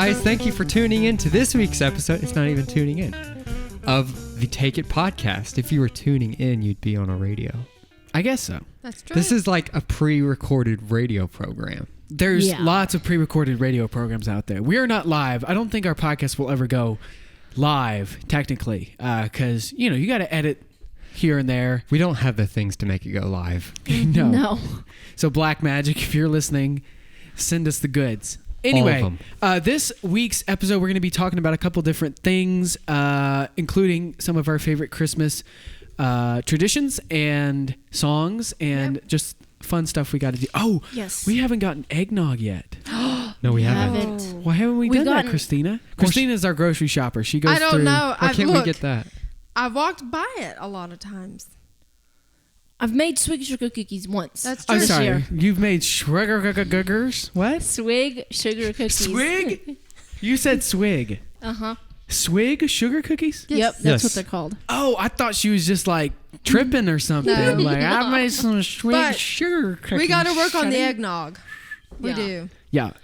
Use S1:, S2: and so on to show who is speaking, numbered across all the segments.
S1: guys. Thank you for tuning in to this week's episode. It's not even tuning in. Of the Take It podcast. If you were tuning in, you'd be on a radio.
S2: I guess so.
S3: That's true.
S1: This is like a pre-recorded radio program.
S2: There's lots of pre-recorded radio programs out there. We are not live. I don't think our podcast will ever go live, technically, because, you got to edit here and there.
S1: We don't have the things to make it go live.
S2: No. So Black Magic, if you're listening, send us the goods. Anyway, this week's episode, we're going to be talking about a couple different things, including some of our favorite Christmas traditions and songs and just fun stuff we got to do. Oh, yes. We haven't gotten eggnog yet.
S1: No, we haven't.
S2: Why haven't we done that, Christina? Christina's our grocery shopper. She goes through.
S3: I don't know.
S1: Why can't we get that?
S3: I've walked by it a lot of times.
S4: I've made swig sugar cookies once.
S3: That's true.
S2: I'm sorry. You've made sugar what?
S4: Swig sugar cookies.
S2: Swig? You said swig.
S4: Uh-huh.
S2: Swig sugar cookies?
S4: Yes. Yep, that's what they're called.
S2: Oh, I thought she was just like tripping or something.
S3: No.
S2: Like, I made some swig sugar cookies.
S3: We got to work on the eggnog. We do.
S2: Yeah.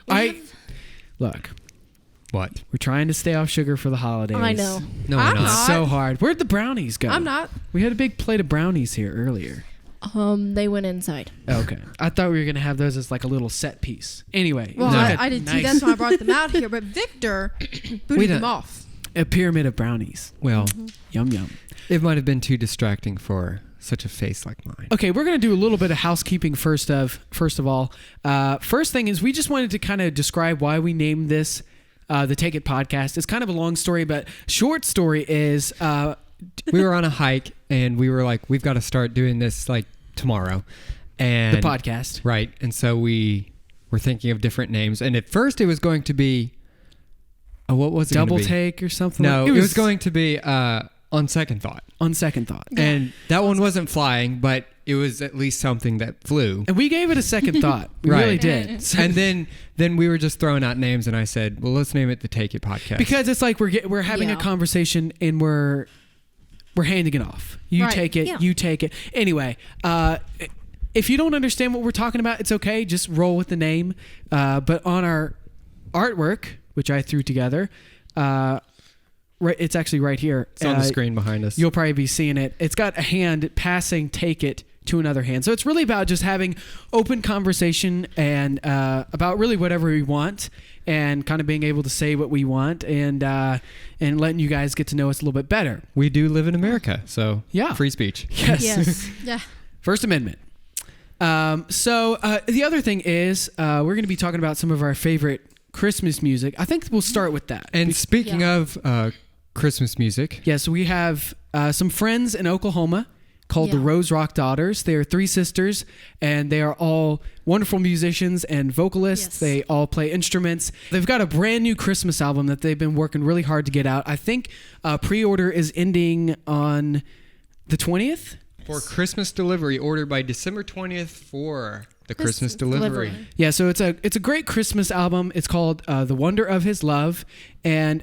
S2: Look.
S1: What?
S2: We're trying to stay off sugar for the holidays.
S4: I know.
S1: No, we're not.
S2: It's so hard. Where'd the brownies go?
S3: I'm not.
S2: We had a big plate of brownies here earlier.
S4: They went inside.
S2: Okay. I thought we were going to have those as like a little set piece. Anyway.
S3: Well, I did too. That's why I brought them out here. But Victor booted them off.
S2: A pyramid of brownies.
S1: Well,
S2: yum, yum.
S1: It might have been too distracting for such a face like mine.
S2: Okay, we're going to do a little bit of housekeeping first of all. First thing is we just wanted to kind of describe why we named this the Take It podcast. It's kind of a long story, but short story is
S1: we were on a hike and we were like, we've got to start doing this like tomorrow. And
S2: the podcast.
S1: Right. And so we were thinking of different names. And at first it was going to be, what was it?
S2: Double Take or something?
S1: No, it was going to be On Second Thought.
S2: On Second Thought.
S1: Yeah. And that one wasn't flying, but it was at least something that flew.
S2: And we gave it a second thought. We really did.
S1: And then we were just throwing out names, and I said, well, let's name it the Take It podcast.
S2: Because it's like we're having a conversation and we're handing it off. You take it. You take it. Anyway, if you don't understand what we're talking about, it's okay. Just roll with the name. But on our artwork, which I threw together, it's actually right here.
S1: It's on the screen behind us.
S2: You'll probably be seeing it. It's got a hand passing Take It to another hand. So it's really about just having open conversation and about really whatever we want and kind of being able to say what we want and letting you guys get to know us a little bit better.
S1: We do live in America, so free speech.
S2: Yes.
S3: Yeah.
S2: First Amendment. So the other thing is we're going to be talking about some of our favorite Christmas music. I think we'll start with that.
S1: And speaking of Christmas music.
S2: Yes, we have some friends in Oklahoma called the Rose Rock Daughters. They are 3 sisters, and they are all wonderful musicians and vocalists. Yes. They all play instruments. They've got a brand new Christmas album that they've been working really hard to get out. I think pre-order is ending on the 20th.
S1: For Christmas delivery, ordered by December 20th for the Christmas delivery.
S2: Yeah, so it's a great Christmas album. It's called The Wonder of His Love, and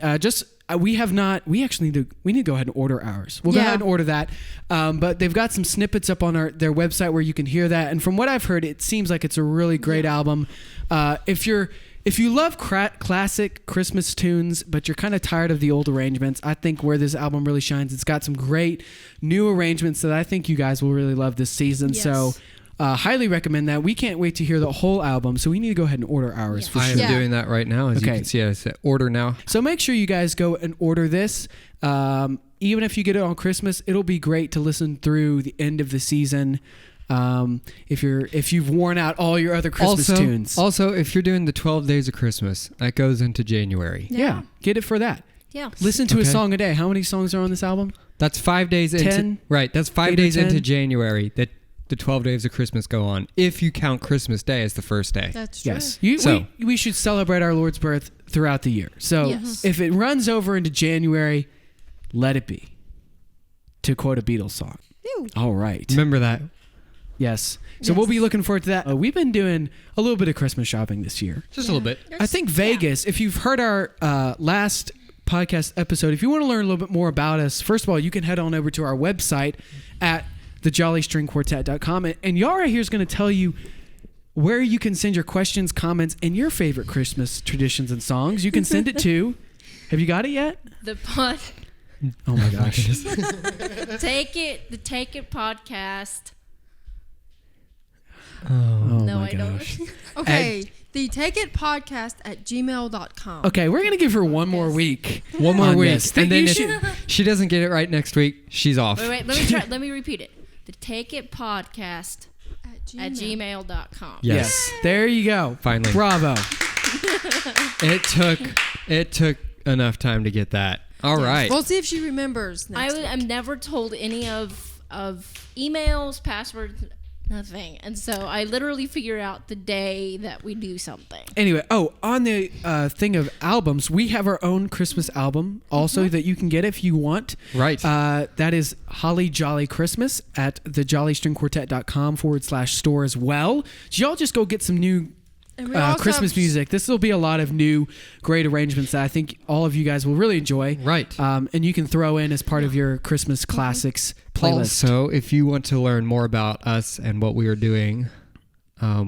S2: we need to go ahead and order ours. We'll go ahead and order that. But they've got some snippets up on their website where you can hear that. And from what I've heard, it seems like it's a really great album. If you love classic Christmas tunes, but you're kind of tired of the old arrangements, I think where this album really shines, it's got some great new arrangements that I think you guys will really love this season. Yes. So highly recommend that. We can't wait to hear the whole album, so we need to go ahead and order ours for sure.
S1: I am doing that right now. As you can see, I said order now.
S2: So make sure you guys go and order this. Even if you get it on Christmas, it'll be great to listen through the end of the season. If you've worn out all your other Christmas tunes.
S1: Also, if you're doing the 12 days of Christmas, that goes into January.
S2: Yeah. Get it for that.
S4: Yeah.
S2: Listen to a song a day. How many songs are on this album?
S1: That's 5 days
S2: 10?
S1: into right. That's 5 days into January that the 12 days of Christmas go on. If you count Christmas Day as the first day.
S3: That's true.
S2: Yes. We should celebrate our Lord's birth throughout the year. So if it runs over into January, let it be. To quote a Beatles song.
S3: Ew.
S2: All right.
S1: Remember that.
S2: Yes. So we'll be looking forward to that. We've been doing a little bit of Christmas shopping this year.
S1: Just a little bit.
S2: I think Vegas, if you've heard our last podcast episode, if you want to learn a little bit more about us, first of all, you can head on over to our website at thejollystringquartet.com. And Yara here is going to tell you where you can send your questions, comments, and your favorite Christmas traditions and songs. You can send it to. Have you got it yet?
S4: The pod.
S2: Oh my gosh.
S4: The Take It podcast.
S2: Oh
S4: No,
S2: my
S4: I
S2: gosh.
S4: don't.
S3: Okay, the Take It podcast at gmail.com.
S2: Okay, we're gonna give her one more week.
S1: One more
S2: on
S1: week.
S2: this.
S1: And then
S2: You
S1: if
S2: should-
S1: she doesn't get it right next week, she's off.
S4: Wait, let me try. Let me repeat it. The Take It podcast at gmail.com.
S1: Yes.
S2: There you go.
S1: Finally.
S2: Bravo.
S1: It took enough time to get that. All right.
S3: We'll see if she remembers next week.
S4: I'm never told any of emails, passwords, nothing, and so I literally figure out the day that we do something.
S2: Anyway, on the thing of albums, we have our own Christmas album also that you can get if you want.
S1: Right.
S2: That is Holly Jolly Christmas at thejollystringquartet.com/store as well. So y'all just go get some new
S3: And we also
S2: Christmas
S3: have-
S2: music. This will be a lot of new, great arrangements that I think all of you guys will really enjoy.
S1: Right.
S2: And you can throw in as part of your Christmas classics playlist.
S1: Also, if you want to learn more about us and what we are doing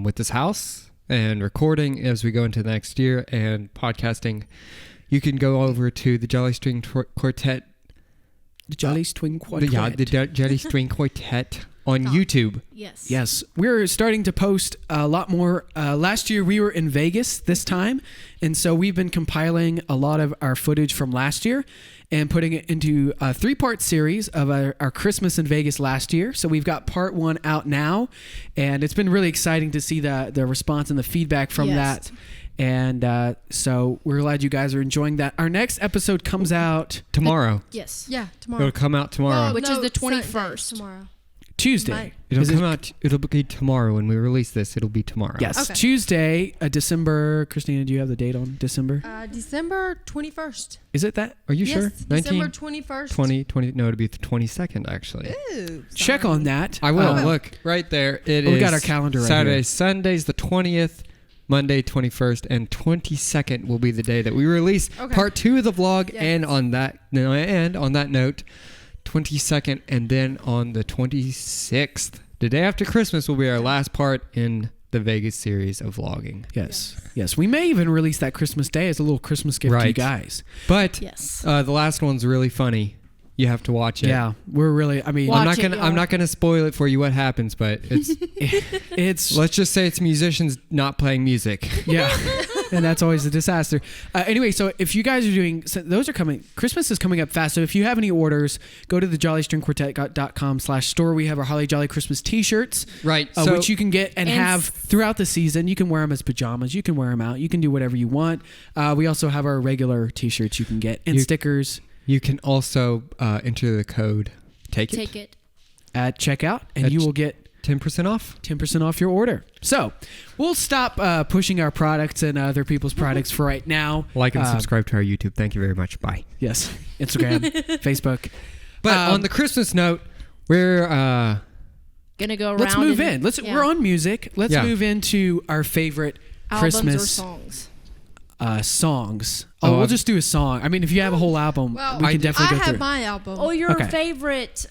S1: with this house and recording as we go into the next year and podcasting, you can go over to the Jolly String Quartet.
S2: The Jolly String Quartet.
S1: Yeah, the Jolly String Quartet on YouTube.
S4: Yes.
S2: Yes, we're starting to post a lot more. Last year we were in Vegas this time, and so we've been compiling a lot of our footage from last year and putting it into a 3-part series of our Christmas in Vegas last year. So we've got part 1 out now, and it's been really exciting to see the response and the feedback from that. And so we're glad you guys are enjoying that. Our next episode comes out
S1: Tomorrow.
S4: Yes.
S3: Yeah, tomorrow.
S1: It'll come out tomorrow.
S3: Well,
S4: Which is the
S3: Sunday,
S4: 21st.
S3: Tomorrow.
S2: Tuesday.
S3: Right.
S1: It'll
S2: Is it-
S1: come out. It'll be tomorrow when we release this. It'll be tomorrow.
S2: Yes,
S3: Okay.
S2: Tuesday, December. Christina, do you have the date on December?
S3: December 21st.
S2: Is it that?
S1: Are you
S3: Yes,
S1: sure?
S3: December 21st.
S1: 20. No, it'll be the 22nd actually.
S3: Ooh,
S2: Check
S3: sorry.
S2: on that.
S1: I will.
S3: will.
S1: Look right there. It is.
S2: We got our calendar right
S1: Saturday,
S2: here.
S1: Sunday's the 20th. Monday 21st and 22nd will be the day that we release
S3: Okay.
S1: part 2 of the vlog.
S3: Yes.
S1: And on that note, 22nd, and then on the 26th, the day after Christmas, will be our last part in the Vegas series of vlogging.
S2: Yes. We may even release that Christmas Day as a little Christmas gift to you
S1: Right.
S2: guys.
S1: But
S4: Yes.
S1: the last one's really funny. You have to watch it.
S2: Yeah, we're really. I mean,
S4: Watch
S1: I'm
S4: it,
S1: not gonna spoil it for you what happens, but it's
S2: it's
S1: let's just say it's musicians not playing music.
S2: yeah, and that's always a disaster. Anyway, so if you guys are doing, so those are coming. Christmas is coming up fast. So if you have any orders, go to the jollystringquartet.com/store. We have our Holly Jolly Christmas T-shirts,
S1: Right. So
S2: which you can get and
S4: And
S2: have throughout the season. You can wear them as pajamas. You can wear them out. You can do whatever you want. We also have our regular T-shirts you can get and stickers
S1: you can also enter the code Take
S4: Take it.
S2: at checkout, and
S1: At
S2: you will get
S1: 10% off.
S2: 10% off your order. So we'll stop pushing our products and other people's products for right now.
S1: Like and subscribe to our YouTube. Thank you very much. Bye.
S2: Yes, Instagram, Facebook.
S1: But on the Christmas note, we're
S4: Gonna go around.
S2: Let's move
S4: and-
S2: in.
S4: yeah.
S2: We're on music. Let's
S1: Yeah.
S2: move into our favorite
S4: albums or
S2: Christmas
S4: songs.
S2: songs.
S1: Oh,
S2: We'll
S1: I've-
S2: just do a song. I mean, if you have a whole album,
S3: Well,
S2: we can definitely
S3: I
S2: go
S3: have
S2: through.
S3: my album.
S4: Oh, your
S2: Okay.
S4: favorite.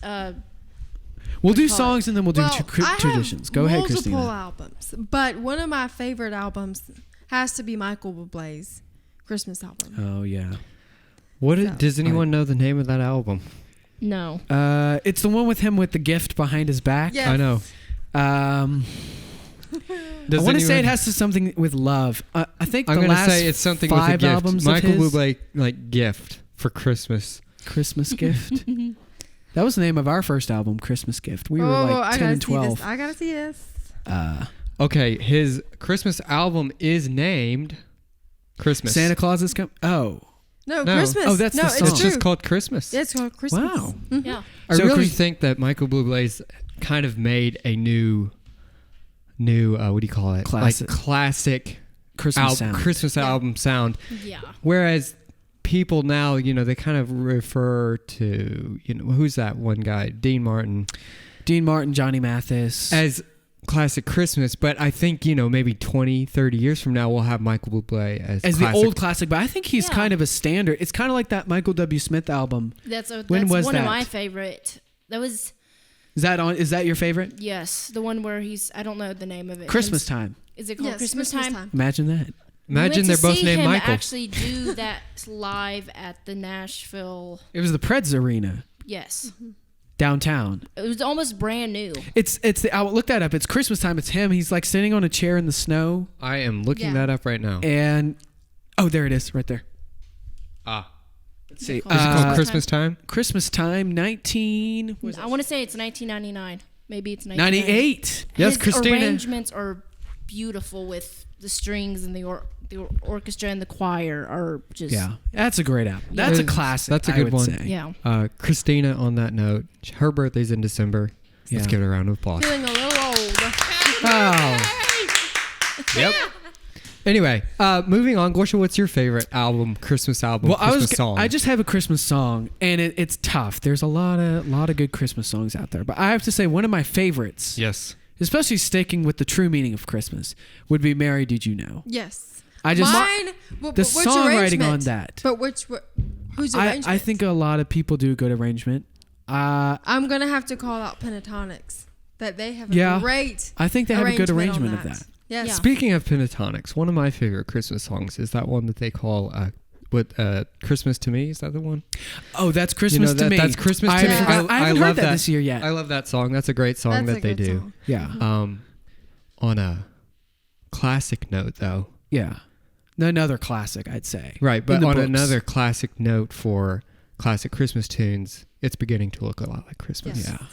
S2: We'll do
S4: call it?
S2: songs and then we'll do
S3: Well, I have
S2: traditions. Go ahead,
S3: multiple
S2: Christina.
S3: albums, but one of my favorite albums has to be Michael Bublé's Christmas album.
S2: Oh yeah.
S1: does anyone know the name of that album?
S4: No.
S2: It's the one with him with the gift behind his back.
S3: Yes.
S1: I know.
S2: I want to say it has to something with love. I think
S1: I'm
S2: the
S1: gonna
S2: last
S1: say it's something with a
S2: 5
S1: gift.
S2: albums
S1: Michael
S2: of his,
S1: Bublé like gift for Christmas.
S2: Christmas gift. That was the name of our first album, Christmas Gift. We were
S3: I
S2: like 10
S3: gotta
S2: and
S3: see this.
S2: 12.
S3: I gotta see this.
S1: Okay, his Christmas album is named Christmas.
S2: Santa Claus is coming. Oh.
S3: No,
S1: No.
S3: Christmas.
S2: Oh, that's
S3: no,
S2: the
S3: it's
S2: song.
S1: It's
S3: true.
S1: just called Christmas.
S3: It's called Christmas.
S2: Wow.
S4: Yeah.
S1: I
S2: So
S1: really
S2: Chris-
S1: think that Michael Bublé's kind of made a new what do you call it?
S2: Classic.
S1: Like classic
S2: Christmas sound.
S1: Christmas album sound.
S4: Yeah.
S1: Whereas people now, they kind of refer to, who's that one guy? Dean Martin
S2: Dean Martin, Johnny Mathis.
S1: as classic Christmas, but I think, maybe 20, 30 years from now we'll have Michael Bublé as
S2: the
S1: classic.
S2: old classic, but I think he's
S4: Yeah.
S2: kind of a standard. It's kind of like that Michael W. Smith album.
S4: That's
S2: When was
S4: one
S2: that?
S4: of my favorite. That was
S2: Is that your favorite?
S4: yes, the one where he's. I don't know the name of it.
S2: Christmas time.
S4: Is it called
S3: Yes,
S4: Christmas Time?
S2: Imagine that.
S1: Imagine
S4: We
S1: they're
S4: went to
S1: both
S4: see
S1: named
S4: him
S1: Michael.
S4: actually do that live at the Nashville.
S2: It was the Preds Arena
S4: Yes,
S2: downtown.
S4: it was almost brand new.
S2: It's I'll look that up. It's Christmas time. It's him. He's like sitting on a chair in the snow.
S1: I am looking
S3: Yeah.
S1: that up right now.
S2: And there it is, right there.
S1: Ah,
S2: Let's see.
S1: is it called
S4: Christmas
S1: Christmas Time?
S2: Christmas time, 19. What is
S4: I want to say it's 1999. Maybe it's 1998.
S2: 98.
S1: Yes,
S4: His
S1: Christina.
S4: arrangements are beautiful with the strings and the orchestra and the choir are just
S2: Yeah, that's a great album. That's a
S1: It's-
S2: classic.
S1: that's a
S2: I
S1: good
S2: would
S1: one.
S2: say.
S4: yeah.
S1: Christina, on that note, her birthday's in December.
S2: Yeah.
S1: Let's give it a round of applause.
S3: Feeling a little old.
S2: Oh,
S1: Yep. Anyway, moving on. Gorsha, what's your favorite album, Christmas album,
S2: well,
S1: Christmas song?
S2: I just have a Christmas song, and it's tough. There's a lot of good Christmas songs out there, but I have to say one of my favorites,
S1: Yes.
S2: especially sticking with the true meaning of Christmas, would be "Mary, Did You Know."
S3: Yes.
S2: I just
S3: Mine.
S2: the songwriting on that.
S3: But whose arrangement?
S2: I think a lot of people do a good arrangement.
S3: I'm gonna have to call out Pentatonics. That they have
S2: Yeah.
S3: a great.
S2: I think they have a good
S3: arrangement
S2: arrangement
S3: on
S2: of that.
S3: Yes.
S4: Yeah.
S1: Speaking of Pentatonics, one of my favorite Christmas songs is that one that they call Christmas to Me. Is that the one?
S2: Oh, that's Christmas to me.
S1: That's Christmas to
S2: I
S1: Me.
S2: haven't
S1: I
S2: heard
S1: love
S2: that this year yet.
S1: I love that song. That's a great song
S3: That's
S1: that
S3: a
S1: they
S3: good
S1: do.
S3: song.
S2: Yeah,
S1: On a classic note, though.
S2: yeah. Another classic, I'd say.
S1: Right, but
S2: In the
S1: on
S2: books.
S1: another classic note for classic Christmas tunes, it's beginning to look a lot like Christmas.
S3: Yes.
S2: Yeah,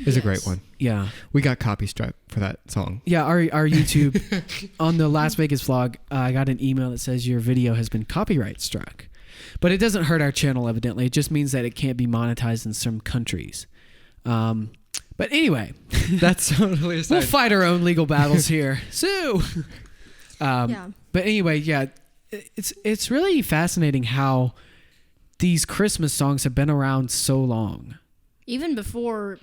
S1: It's a great one.
S2: yeah.
S1: We got copy stripe for that song.
S2: Yeah, our YouTube on the Las Vegas vlog, I got an email that says your video has been copyright struck, but it doesn't hurt our channel. Evidently, it just means that it can't be monetized in some countries. But anyway,
S1: That's totally
S2: we'll fight our own legal battles here. Sue.
S3: Yeah.
S2: But anyway, yeah, it's really fascinating how these Christmas songs have been around so long.
S4: Even before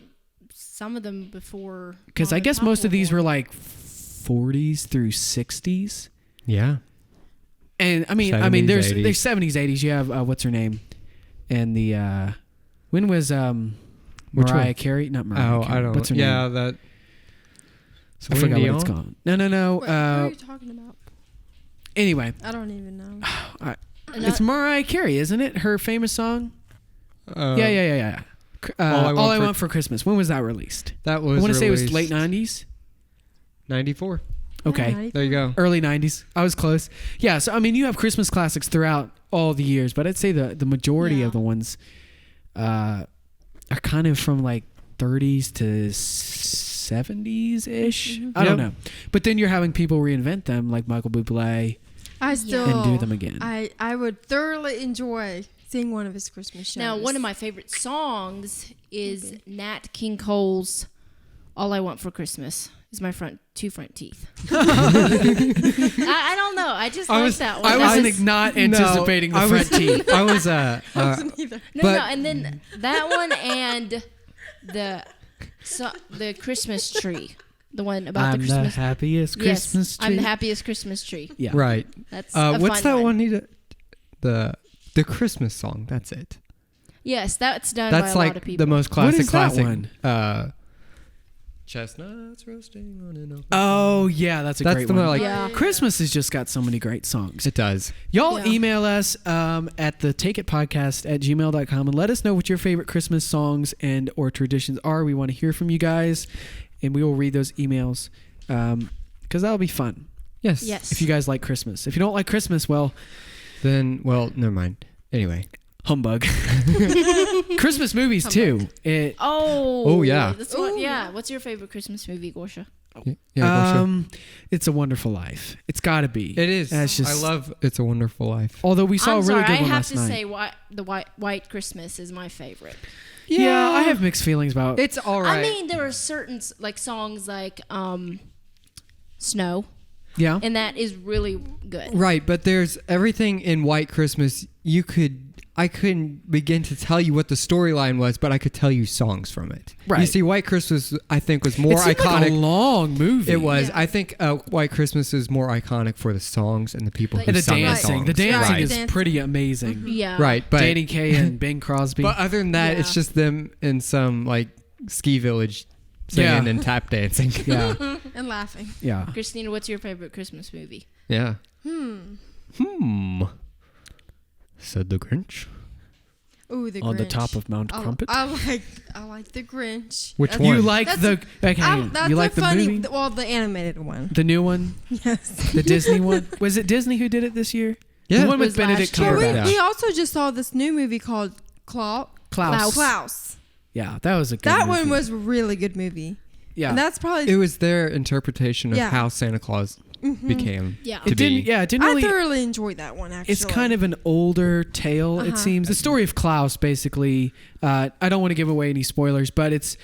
S4: some of them before.
S2: Because I
S4: Modern
S2: guess most of these
S4: Popular.
S2: were like 40s through 60s.
S1: Yeah.
S2: And I mean,
S1: 70s,
S2: there's
S1: 80s.
S2: 70s, 80s. You have what's her name, and the when was
S1: Which
S2: Mariah
S1: one?
S2: Carey? Not Mariah.
S1: Oh,
S2: Carey.
S1: I don't
S2: What's her
S1: Yeah,
S2: name?
S1: that.
S2: I forgot
S1: Celine
S2: what it's
S1: Dion?
S2: called. No.
S3: What are you talking about?
S2: Anyway,
S3: I don't even know.
S2: it's Mariah Carey, isn't it? Her famous song. Yeah. All I want for Christmas. When was that released?
S1: That was.
S2: I want to say it was
S1: released
S2: late 90s.
S1: 94.
S2: Okay.
S1: There you go.
S2: Early 90s. I was close. Yeah, so I mean, you have Christmas classics throughout all the years, but I'd say the majority
S4: Yeah.
S2: of the ones are kind of from like 30s to 70s ish. I don't
S1: Yep.
S2: know. But then you're having people reinvent them like Michael Bublé
S3: I still
S2: and do them again.
S3: I would thoroughly enjoy seeing one of his Christmas shows.
S4: Now, one of my favorite songs is Nat King Cole's "All I Want for Christmas." Is my two front teeth. I don't know. I just like that one.
S2: I
S4: That
S2: wasn't not anticipating the
S1: I
S2: front
S1: was,
S2: teeth.
S1: I was
S3: wasn't either.
S4: No,
S1: But-
S4: no, and then that one and the Christmas tree, the one about
S2: I'm
S4: the Christmas.
S2: happiest
S4: Yes,
S2: Christmas tree.
S4: I'm the happiest Christmas tree.
S2: Yeah.
S1: right.
S4: That's a
S1: What's
S4: fun
S1: that one? The Christmas song. That's it.
S4: Yes, that's done
S1: That's
S4: by a lot of
S1: like
S4: people.
S1: the most
S2: What is
S1: classic.
S2: that one?
S1: Chestnuts roasting on an open.
S2: Oh, yeah, that's a
S1: That's
S2: great
S1: the
S2: one.
S1: one. Like
S4: Yeah.
S2: Christmas has just got so many great songs.
S1: it does.
S2: Y'all
S3: Yeah.
S2: email us at the takeitpodcast@gmail.com and let us know what your favorite Christmas songs and or traditions are. We want to hear from you guys, and we will read those emails because that'll be fun
S1: Yes.
S4: Yes.
S2: if you guys like Christmas. If you don't like Christmas, well,
S1: Then never mind. Anyway.
S2: humbug. Christmas movies too.
S1: Oh, yeah.
S4: That's what,
S3: Ooh,
S4: yeah.
S3: yeah.
S4: What's your favorite Christmas movie, Gorsha?
S1: Yeah. Gorsha.
S2: It's a Wonderful Life. It's got to be.
S1: It is.
S2: That's just-
S1: I love It's a Wonderful Life.
S2: Although we saw
S4: I'm
S2: a really
S4: sorry,
S2: good
S4: I
S2: one
S4: have
S2: last
S4: to
S2: night.
S4: say the White Christmas is my favorite.
S2: Yeah, I have mixed feelings about.
S1: It's all right.
S4: I mean, there are certain like songs like Snow,
S2: Yeah.
S4: and that is really good.
S1: Right, but there's everything in White Christmas. I couldn't begin to tell you what the storyline was, but I could tell you songs from it. You
S2: Right.
S1: see, White Christmas, I think, was more
S2: it seemed
S1: iconic.
S2: like a long movie.
S1: It was.
S3: Yeah.
S1: I think White Christmas is more iconic for the songs and the people
S4: Like-
S1: who
S2: And the
S1: sung
S2: dancing.
S1: the
S2: The
S1: songs.
S2: dancing
S1: right.
S2: is
S3: Dancing.
S2: pretty amazing.
S4: Yeah.
S1: Right, but
S2: Danny Kaye and Bing Crosby.
S1: but other than that, it's
S4: Yeah.
S1: just them in some like ski village singing
S2: Yeah.
S1: and tap dancing.
S2: Yeah.
S3: And laughing.
S2: Yeah.
S4: Christina, what's your favorite Christmas movie?
S1: Yeah. Said the Grinch.
S3: Ooh, the
S2: On
S3: Grinch.
S2: the top of Mount Crumpet.
S3: I like the Grinch.
S1: Which
S3: That's-
S1: one?
S2: You like
S3: That's-
S2: the okay,
S3: That's
S2: you
S3: a
S2: like the
S3: funny,
S2: movie?
S3: well, the animated one.
S2: The new one?
S3: Yes.
S2: The Disney one? Was it Disney who did it this year?
S1: Yeah.
S2: The one with
S4: Was
S2: Benedict
S4: last year.
S3: Well,
S2: Cumberbatch.
S3: we also just saw this new movie called
S2: Klaus.
S3: Klaus.
S2: Yeah, that was a good
S3: That
S2: movie.
S3: one was a really good movie.
S2: Yeah.
S3: And that's probably
S1: It was their interpretation of
S3: Yeah.
S1: how Santa Claus became
S4: Yeah.
S1: to
S2: it didn't
S1: be.
S2: yeah, it didn't
S3: I
S2: really
S3: thoroughly enjoyed that one. Actually,
S2: it's kind of an older tale, it seems. The story of Klaus, basically. I don't want to give away any spoilers, but it's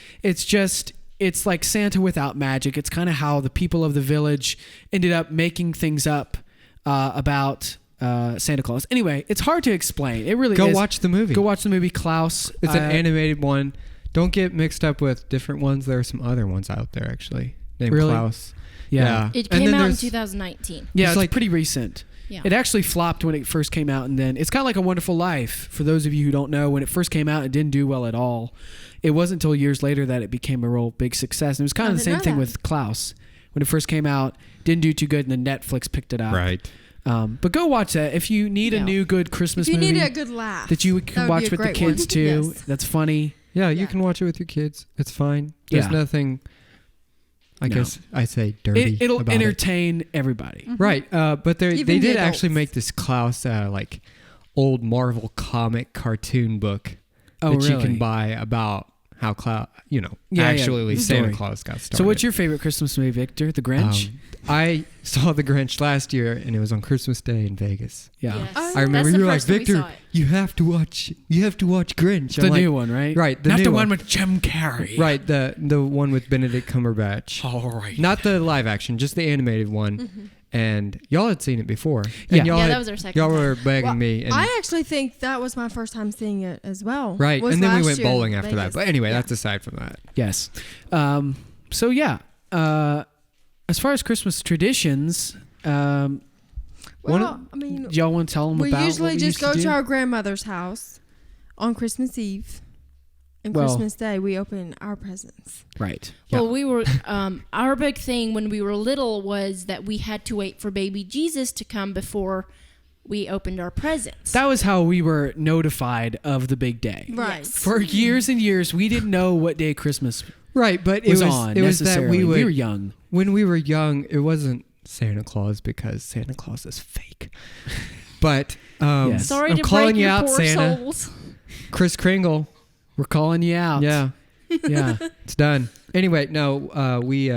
S2: like Santa without magic. It's kind of how the people of the village ended up making things up about Santa Claus. Anyway, it's hard to explain. It really
S1: Go
S2: is.
S1: watch the movie.
S2: Go watch the movie Klaus.
S1: It's an animated one. Don't get mixed up with different ones. There are some other ones out there actually named
S2: Really?
S1: Klaus.
S2: Yeah.
S4: It
S1: And
S4: came
S1: then
S4: out in
S1: there's-
S4: 2019.
S2: Yeah,
S1: It's
S2: it's
S1: like-
S2: pretty recent.
S4: Yeah.
S2: It actually flopped when it first came out, and then it's kind of like A Wonderful Life. For those of you who don't know, when it first came out, it didn't do well at all. It wasn't until years later that it became a real big success. And it was kind
S3: I
S2: of the
S3: didn't
S2: same
S3: know
S2: thing
S3: that.
S2: with Klaus. When it first came out, didn't do too good, and then Netflix picked it up.
S1: Right.
S2: But go watch that if you need a
S4: Yeah.
S2: new good Christmas
S3: if you
S2: movie
S3: need a good laugh
S2: that you
S3: that
S2: can
S3: would
S2: watch
S3: be a
S2: with the
S3: great
S2: kids
S3: one.
S2: too.
S3: Yes.
S2: That's funny.
S1: Yeah, you
S3: Yeah.
S1: can watch it with your kids. It's fine. There's
S2: Yeah.
S1: nothing. I
S2: No.
S1: guess I say dirty.
S2: It'll
S1: about
S2: entertain everybody.
S3: Mm-hmm.
S1: Right. But they
S3: Even
S1: did
S3: the
S1: actually
S3: adults.
S1: make this Klaus like old Marvel comic cartoon book
S2: Oh,
S1: that you
S2: really?
S1: can buy about how Klaus,
S2: Yeah, yeah,
S1: actually
S2: the
S1: Santa
S2: story.
S1: Claus got started.
S2: So, what's your favorite Christmas movie, Victor? The Grinch.
S1: I saw The Grinch last year, and it was on Christmas Day in Vegas.
S2: Yeah,
S4: Yes.
S3: Oh.
S1: I remember
S4: That's the
S1: you were like,
S4: first time we
S1: Victor,
S4: saw it.
S1: you have to watch Grinch.
S2: the
S1: I'm like,
S2: new one, right?
S1: Right, the
S2: Not
S1: new
S2: the one
S1: one.
S2: with Jim Carrey.
S1: Right, the one with Benedict Cumberbatch.
S2: All right.
S1: Not the live action, just the animated one. And y'all had seen it before.
S2: Yeah.
S1: And y'all
S4: Yeah,
S1: had-
S4: that was our second
S1: Y'all
S4: time.
S1: were begging
S3: Well,
S1: me. And,
S3: I actually think that was my first time seeing it as well.
S1: right,
S3: Was
S1: and then we
S3: last
S1: went
S3: year in
S1: bowling after that.
S3: Vegas.
S1: But anyway,
S3: Yeah.
S1: that's aside from that.
S2: Yes. So yeah. As far as Christmas traditions,
S3: Well,
S1: One-
S3: I mean,
S2: do y'all want to tell them
S3: we
S2: about?
S3: usually
S2: what we
S3: just
S2: used
S3: go
S2: do?
S3: to our grandmother's house on Christmas Eve. And
S2: Well-
S3: Christmas Day, we open our presents.
S2: Right.
S4: Well, we were our big thing when we were little was that we had to wait for baby Jesus to come before we opened our presents.
S2: That was how we were notified of the big day.
S3: Right.
S4: Yes.
S2: For years and years, we didn't know what day Christmas
S1: Right, but
S2: was on
S1: it was that
S2: necessarily.
S1: we
S2: were
S1: would,
S2: young.
S1: when we were young, it wasn't Santa Claus because Santa Claus is fake. But
S2: Yes.
S4: Sorry
S1: I'm
S4: to
S1: calling
S4: break
S1: you
S4: your
S1: out,
S4: poor
S1: Santa.
S4: souls.
S1: Chris Kringle.
S2: We're calling you out.
S1: Yeah,
S2: Yeah.
S1: it's done. Anyway, no, we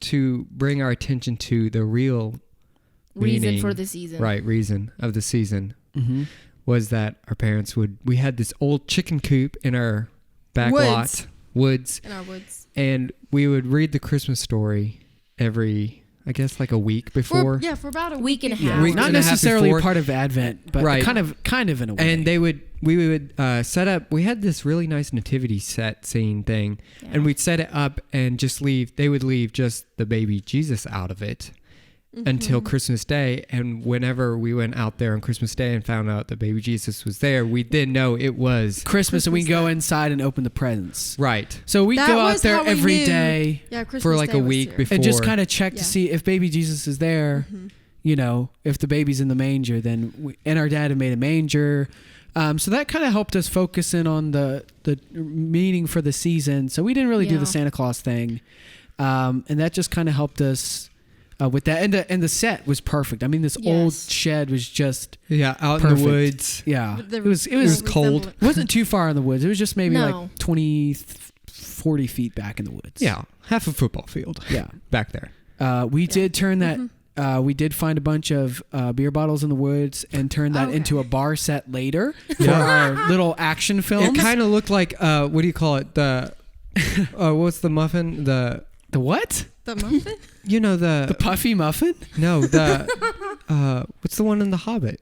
S1: to bring our attention to the real
S4: Reason
S1: meaning-
S4: for the season.
S1: right reason of the season
S2: Mm-hmm.
S1: was that our parents we had this old chicken coop in our back
S3: Woods.
S1: woods,
S3: In our woods.
S1: and we would read the Christmas story every, I guess, like a week before.
S3: For about a
S4: Week and a
S3: before.
S4: half.
S1: Week
S2: Not
S1: and a half
S2: necessarily
S1: before.
S2: part of Advent, but
S1: Right.
S2: kind of in a way.
S1: And we would set up. We had this really nice nativity set scene thing,
S4: Yeah.
S1: and we'd set it up and just leave. They would leave just the baby Jesus out of it until Christmas Day. And whenever we went out there on Christmas Day and found out that baby Jesus was there, we didn't know it was
S2: Christmas, and we
S3: Christmas
S2: go
S3: Day.
S2: inside and open the presents.
S1: right
S2: So we
S3: That
S2: go out
S3: was
S2: there
S3: how we
S2: every
S3: knew.
S2: day
S3: Yeah, Christmas
S1: for like
S3: Day
S1: a
S3: was
S1: week
S3: here.
S1: before.
S2: and just kind of check
S3: Yeah.
S2: to see if baby Jesus is there. You know, if the baby's in the manger, then and our dad had made a manger. So that kind of helped us focus in on the meaning for the season. So we didn't really do
S4: Yeah.
S2: the Santa Claus thing, and that just kind of helped us with that. And the set was perfect. I mean, this old
S4: Yes.
S2: shed was just
S1: yeah, out in
S2: Perfect.
S1: the woods.
S2: yeah.
S3: With the-
S2: It was
S1: was cold.
S3: resemblance.
S2: It wasn't too far in the woods. It was just maybe
S4: No.
S2: like 20, 40 feet back in the woods.
S1: Yeah, half a football field.
S2: Yeah.
S1: back there.
S2: We did turn that. We did find a bunch of beer bottles in the woods and turn that
S3: Okay.
S2: into a bar set later for
S1: Yeah.
S2: our little action films.
S1: It kind of looked like what do you call it? The what's the muffin? The
S2: what?
S3: The muffin?
S1: you know
S2: The puffy muffin?
S1: no the what's the one in the Hobbit?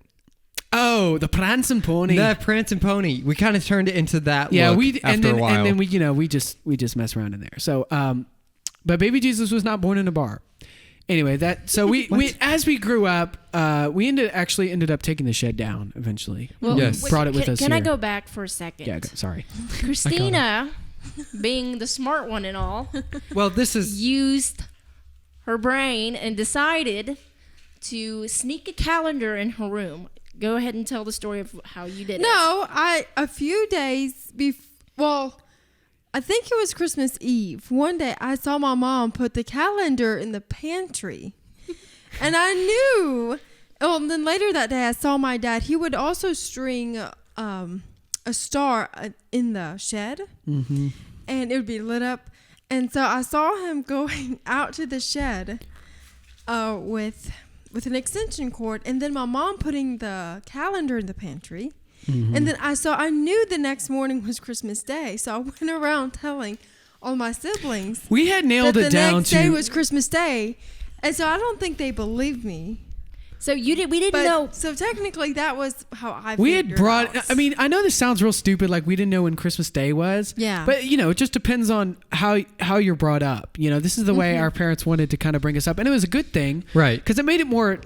S2: Oh, the Prancing Pony.
S1: The Prance and Pony. We kind of turned it into that.
S2: Yeah,
S1: look
S2: we
S1: after
S2: and then
S1: a while.
S2: and then we just mess around in there. So, but baby Jesus was not born in a bar. Anyway, we as we grew up, we ended up taking the shed down eventually.
S4: Well,
S1: Yes.
S2: Brought it with
S4: can,
S2: us
S4: Can I
S2: here.
S4: go back for a second?
S2: Yeah, sorry.
S4: Christina being the smart one and all,
S1: Well, this is
S4: used her brain and decided to sneak a calendar in her room. Go ahead and tell the story of how you did it.
S3: No, a few days well, I think it was Christmas Eve. One day I saw my mom put the calendar in the pantry. And I knew. Oh, and then later that day I saw my dad. He would also string a star in the shed.
S2: Mm-hmm.
S3: And it would be lit up. And so I saw him going out to the shed with an extension cord, and then my mom putting the calendar in the pantry.
S2: Mm-hmm.
S3: And then I knew the next morning was Christmas Day, so I went around telling all my siblings
S2: We had nailed
S3: that
S2: it
S3: the
S2: down
S3: next
S2: to.
S3: day was Christmas Day, and so I don't think they believed me.
S4: So we didn't
S3: But
S4: know.
S3: so technically that was how I
S2: We had
S3: figured
S2: brought.
S3: out.
S2: I mean, I know this sounds real stupid. Like we didn't know when Christmas Day was.
S3: Yeah.
S2: But it just depends on how you're brought up. This is the way our parents wanted to kind of bring us up, and it was a good thing,
S1: right.
S2: because it made it more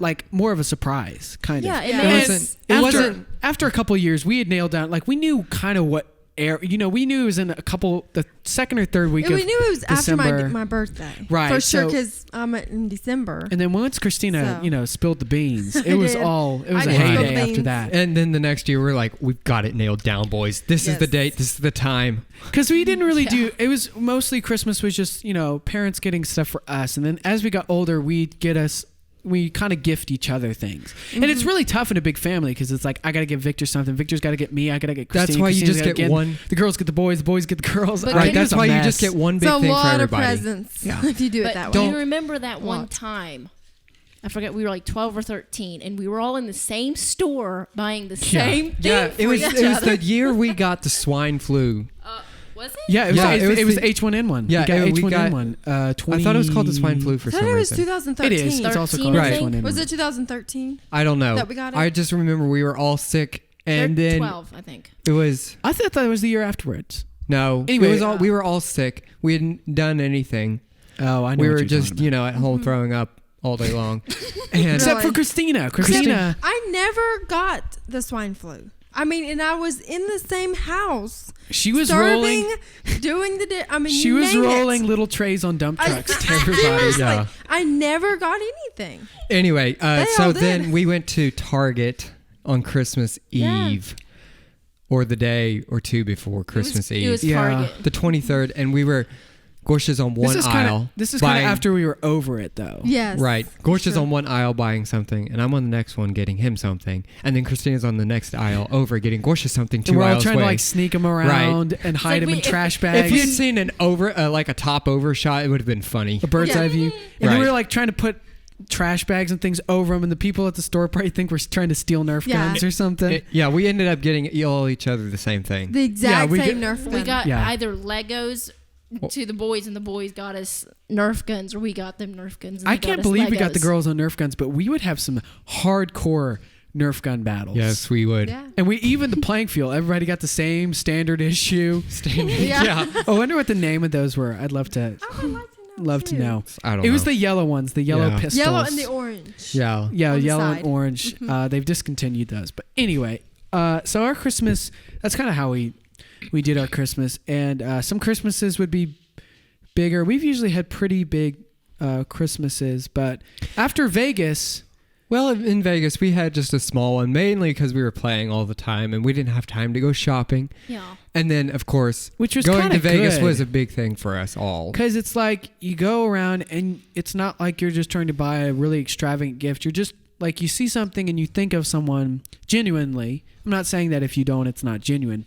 S2: of a surprise, kind
S4: Yeah,
S2: of.
S4: it
S3: Yeah.
S4: made
S1: It
S4: us.
S1: wasn't.
S2: After a couple of years, we had nailed down. Like we knew kind of what we knew it was in the second or third week
S3: And
S2: of
S3: we knew it was after
S2: December.
S3: my birthday.
S2: Right,
S3: For sure,
S2: so-
S3: because I'm in December.
S2: And then once Christina,
S3: So-
S2: spilled the beans, it
S3: I
S2: was
S3: did.
S2: it was
S3: I
S2: a
S3: did spill
S2: heyday
S3: the
S2: after
S3: beans.
S2: that.
S1: And then the next year, we're like, we've got it nailed down, boys. This is the
S3: Yes.
S1: date. This is the time.
S2: Because we didn't really do. It was mostly Christmas was just parents getting stuff for us, and then as we got older, we kind of gift each other things, and it's really tough in a big family because it's like I got to give Victor something, Victor's got to get me, I got to get Christine.
S1: That's why you
S2: Christina's
S1: just
S2: gotta
S1: get one.
S2: The girls get the boys get the girls.
S4: But
S2: Right,
S1: Right.
S4: can-
S1: That's
S2: it was
S1: why
S2: a
S1: you just
S2: mess.
S1: get one
S3: It's
S1: big
S3: a
S1: thing for
S3: lot of
S1: everybody.
S3: presents
S2: Yeah.
S3: if you do it
S4: But
S3: that
S4: do
S3: way.
S4: you remember that one
S3: Lot.
S4: time? I forget. We were like 12 or 13, and we were all in the same store buying the
S2: Yeah.
S4: same thing.
S1: Yeah,
S4: for
S1: it was
S4: each
S1: it was
S4: other.
S1: the year we got the swine flu.
S4: Was it?
S2: Yeah, it was.
S1: Yeah,
S2: it was
S1: the-
S2: H1N1.
S1: Yeah,
S2: we got
S1: we got-
S2: H1N1. 20,
S1: I thought it was called the swine flu for
S3: I thought
S1: some
S3: it was
S1: reason.
S3: 2013.
S2: It is. It's also
S4: 13,
S2: called
S1: I
S4: think.
S2: H1N1.
S3: Was it 2013?
S1: I don't know.
S3: that we got it?
S1: I just remember we were all sick, and
S4: They're
S1: then
S4: 12, I think.
S1: it was
S2: I thought that was the year afterwards.
S1: no.
S2: Anyway,
S1: it was all, we were all sick. We hadn't done anything.
S2: Oh, I know.
S1: We
S2: what
S1: were
S2: you're
S1: just
S2: talking about.
S1: at home throwing up all day long. And
S2: Except for
S3: Really?
S2: Christina. Christina.
S3: I never got the swine flu. I mean, and I was in the same house.
S2: She was
S3: serving,
S2: rolling.
S3: doing
S2: She
S3: you
S2: was
S3: name
S2: rolling
S3: it.
S2: little trays on dump
S3: I-
S2: trucks to everybody.
S3: Seriously,
S1: Yeah.
S3: I never got anything.
S1: anyway,
S3: They
S1: so
S3: all
S1: then
S3: did.
S1: we went to Target on Christmas
S4: Yeah.
S1: Eve, or the day or two before Christmas Eve,
S4: It was
S2: Yeah.
S4: Target.
S1: the 23rd, and we were Gorsh's on one aisle.
S2: This is kind of
S1: buying-
S2: after we were over it, though.
S3: Yes.
S1: Right. Gorsh is
S3: Sure.
S1: on one aisle buying something, and I'm on the next one getting him something. And then Christina's on the next aisle over getting Gorsh something
S2: And
S1: two
S2: we're all
S1: aisles
S2: trying
S1: away.
S2: to like sneak them around and hide
S4: like
S2: them in
S4: we-
S2: trash
S1: if
S2: bags.
S1: you had seen an over, like a top over shot, it would have been funny.
S2: a bird's
S3: Yeah.
S2: eye view. And then we
S1: Right.
S2: were like trying to put trash bags and things over them, and the people at the store probably think we're trying to steal Nerf
S3: Yeah.
S2: guns or something.
S1: Yeah, we ended up getting all each other the same thing.
S3: The exact
S2: we
S3: same
S2: got-
S3: Nerf gun.
S4: We got
S2: Yeah.
S4: either Legos to the boys, and the boys got us Nerf guns, or we got them Nerf guns. And
S2: I
S4: they got
S2: can't
S4: us
S2: believe we got the
S4: Legos.
S2: girls on Nerf guns, but we would have some hardcore Nerf gun battles.
S1: Yes, we would.
S3: Yeah.
S2: And we even the playing field, everybody got the same standard issue.
S3: Yeah.
S2: I wonder what the name of those were. I'd love to
S3: I would like to know.
S2: love to
S3: too.
S2: know.
S1: I don't
S2: It
S1: know.
S2: was the yellow ones, the yellow
S1: Yeah.
S2: pistols.
S3: Yellow and the orange.
S1: yeah.
S2: Yeah,
S3: on the
S2: yellow
S3: side.
S2: and orange. They've discontinued those. But anyway, so our Christmas, that's kind of how we did our Christmas. And some Christmases would be bigger. We've usually had pretty big Christmases. But after Vegas,
S1: Well, in Vegas, we had just a small one, mainly because we were playing all the time and we didn't have time to go shopping.
S4: Yeah.
S1: And then, of course,
S2: which was
S1: going
S2: kind
S1: to
S2: of
S1: Vegas
S2: good.
S1: was a big thing for us all.
S2: Because it's like you go around and it's not like you're just trying to buy a really extravagant gift. You're just like you see something and you think of someone genuinely. I'm not saying that if you don't, it's not genuine,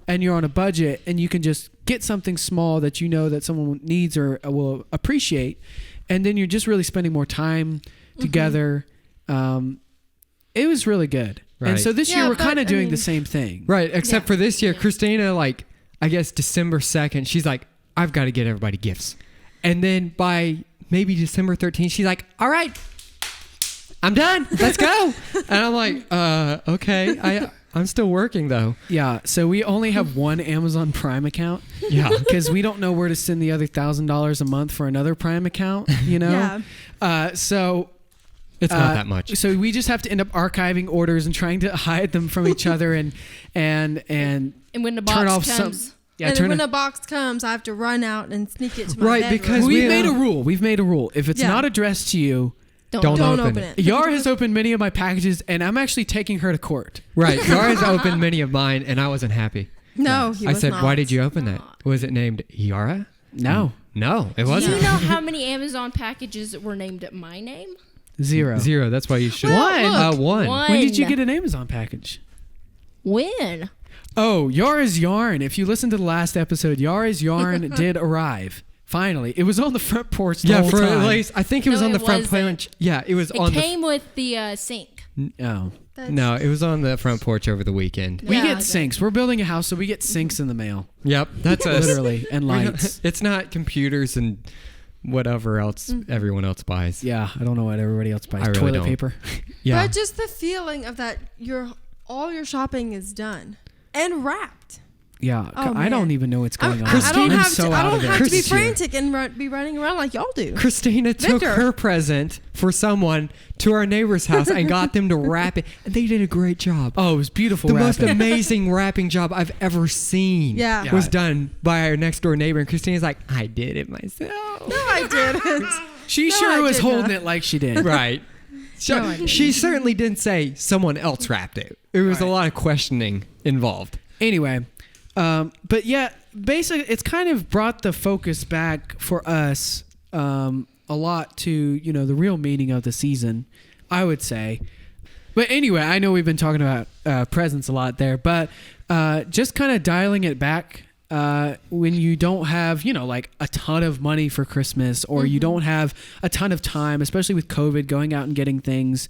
S2: and you're on a budget and you can just get something small that you know that someone needs or will appreciate. And then you're just really spending more time together. It was really good. And
S1: Right.
S2: so this
S3: Yeah,
S2: year we're
S3: but,
S2: kind
S3: I
S2: of doing
S3: mean-
S2: the same thing.
S1: Right, except
S3: Yeah.
S1: for this year,
S4: Yeah.
S1: Christina, like, I guess December 2nd, she's like, I've got to get everybody gifts. And then by maybe December 13th, she's like, all right, I'm done. Let's go. And I'm like, okay. I'm still working, though.
S2: Yeah. So we only have one Amazon Prime account.
S1: Yeah.
S2: Because we don't know where to send the other $1,000 a month for another Prime account, you know? So
S1: It's not that much.
S2: So we just have to end up archiving orders and trying to hide them from each other and
S4: And when the
S2: turn
S4: box
S2: off some.
S4: comes,
S2: Yeah,
S3: and when a box comes, I have to run out and sneak it to my
S1: Right,
S3: bedroom.
S1: because
S2: we've made a rule. We've made a rule. If it's
S3: Yeah.
S2: not addressed to you,
S1: Don't open
S3: it.
S2: Yara has opened many of my packages, and I'm actually taking her to court.
S1: Right. Yara's opened many of mine, and I wasn't happy.
S3: No, he
S1: I
S3: was
S1: said,
S3: not.
S1: why did you open that? Was it named Yara?
S2: No.
S1: No, it
S4: Do
S1: wasn't.
S4: you know how many Amazon packages were named at my name?
S2: Zero.
S1: Zero. That's why you should.
S3: Well, look.
S1: One.
S2: When did you get an Amazon package?
S4: When?
S2: Oh, Yara's Yarn. If you listen to the last episode, Yara's Yarn did arrive. Finally. It was on the front porch the
S1: Yeah,
S2: whole
S1: for
S2: time.
S1: at least, I think it was
S4: No,
S1: on the
S4: it
S1: front
S4: wasn't.
S1: porch. Yeah, it was
S4: It
S1: on
S4: came with the sink.
S2: Oh.
S1: No, it was on the front porch over the weekend.
S2: We
S3: Yeah,
S2: get
S3: okay.
S2: sinks. We're building a house, so we get sinks in the mail.
S1: Yep, that's us.
S2: Literally. And lights.
S1: It's not computers and whatever else everyone else buys.
S2: Yeah, I don't know what everybody else buys.
S1: I really
S2: Toilet
S1: don't.
S2: paper.
S1: Yeah.
S3: But just the feeling of that all your shopping is done and wrapped.
S2: Yeah,
S3: Oh,
S2: I don't
S3: man.
S2: even know what's going on.
S3: I don't
S1: Christine,
S3: have,
S2: so
S3: to, I
S2: out
S3: don't
S2: of it.
S3: have to be
S2: This year.
S3: frantic and be running around like y'all do.
S1: Christina took
S3: Victor.
S1: her present for someone to our neighbor's house and got them to wrap it. And they did a great job.
S2: Oh, it was beautiful.
S1: The most
S2: wrapping.
S1: amazing wrapping job I've ever seen
S3: Yeah.
S1: was done by our next door neighbor. And Christina's like, I did it myself.
S3: No, I didn't.
S2: She
S3: No,
S2: sure
S3: I
S2: was
S3: did
S2: holding
S3: not.
S2: it like she did.
S1: Right. So,
S3: No, I didn't.
S1: she certainly didn't say someone else wrapped it. There was a
S2: Right.
S1: lot of questioning involved.
S2: Anyway, but yeah, basically, it's kind of brought the focus back for us a lot to the real meaning of the season, I would say. But anyway, I know we've been talking about presents a lot there, but just kind of dialing it back. When you don't have, like a ton of money for Christmas, or you don't have a ton of time, especially with COVID, going out and getting things.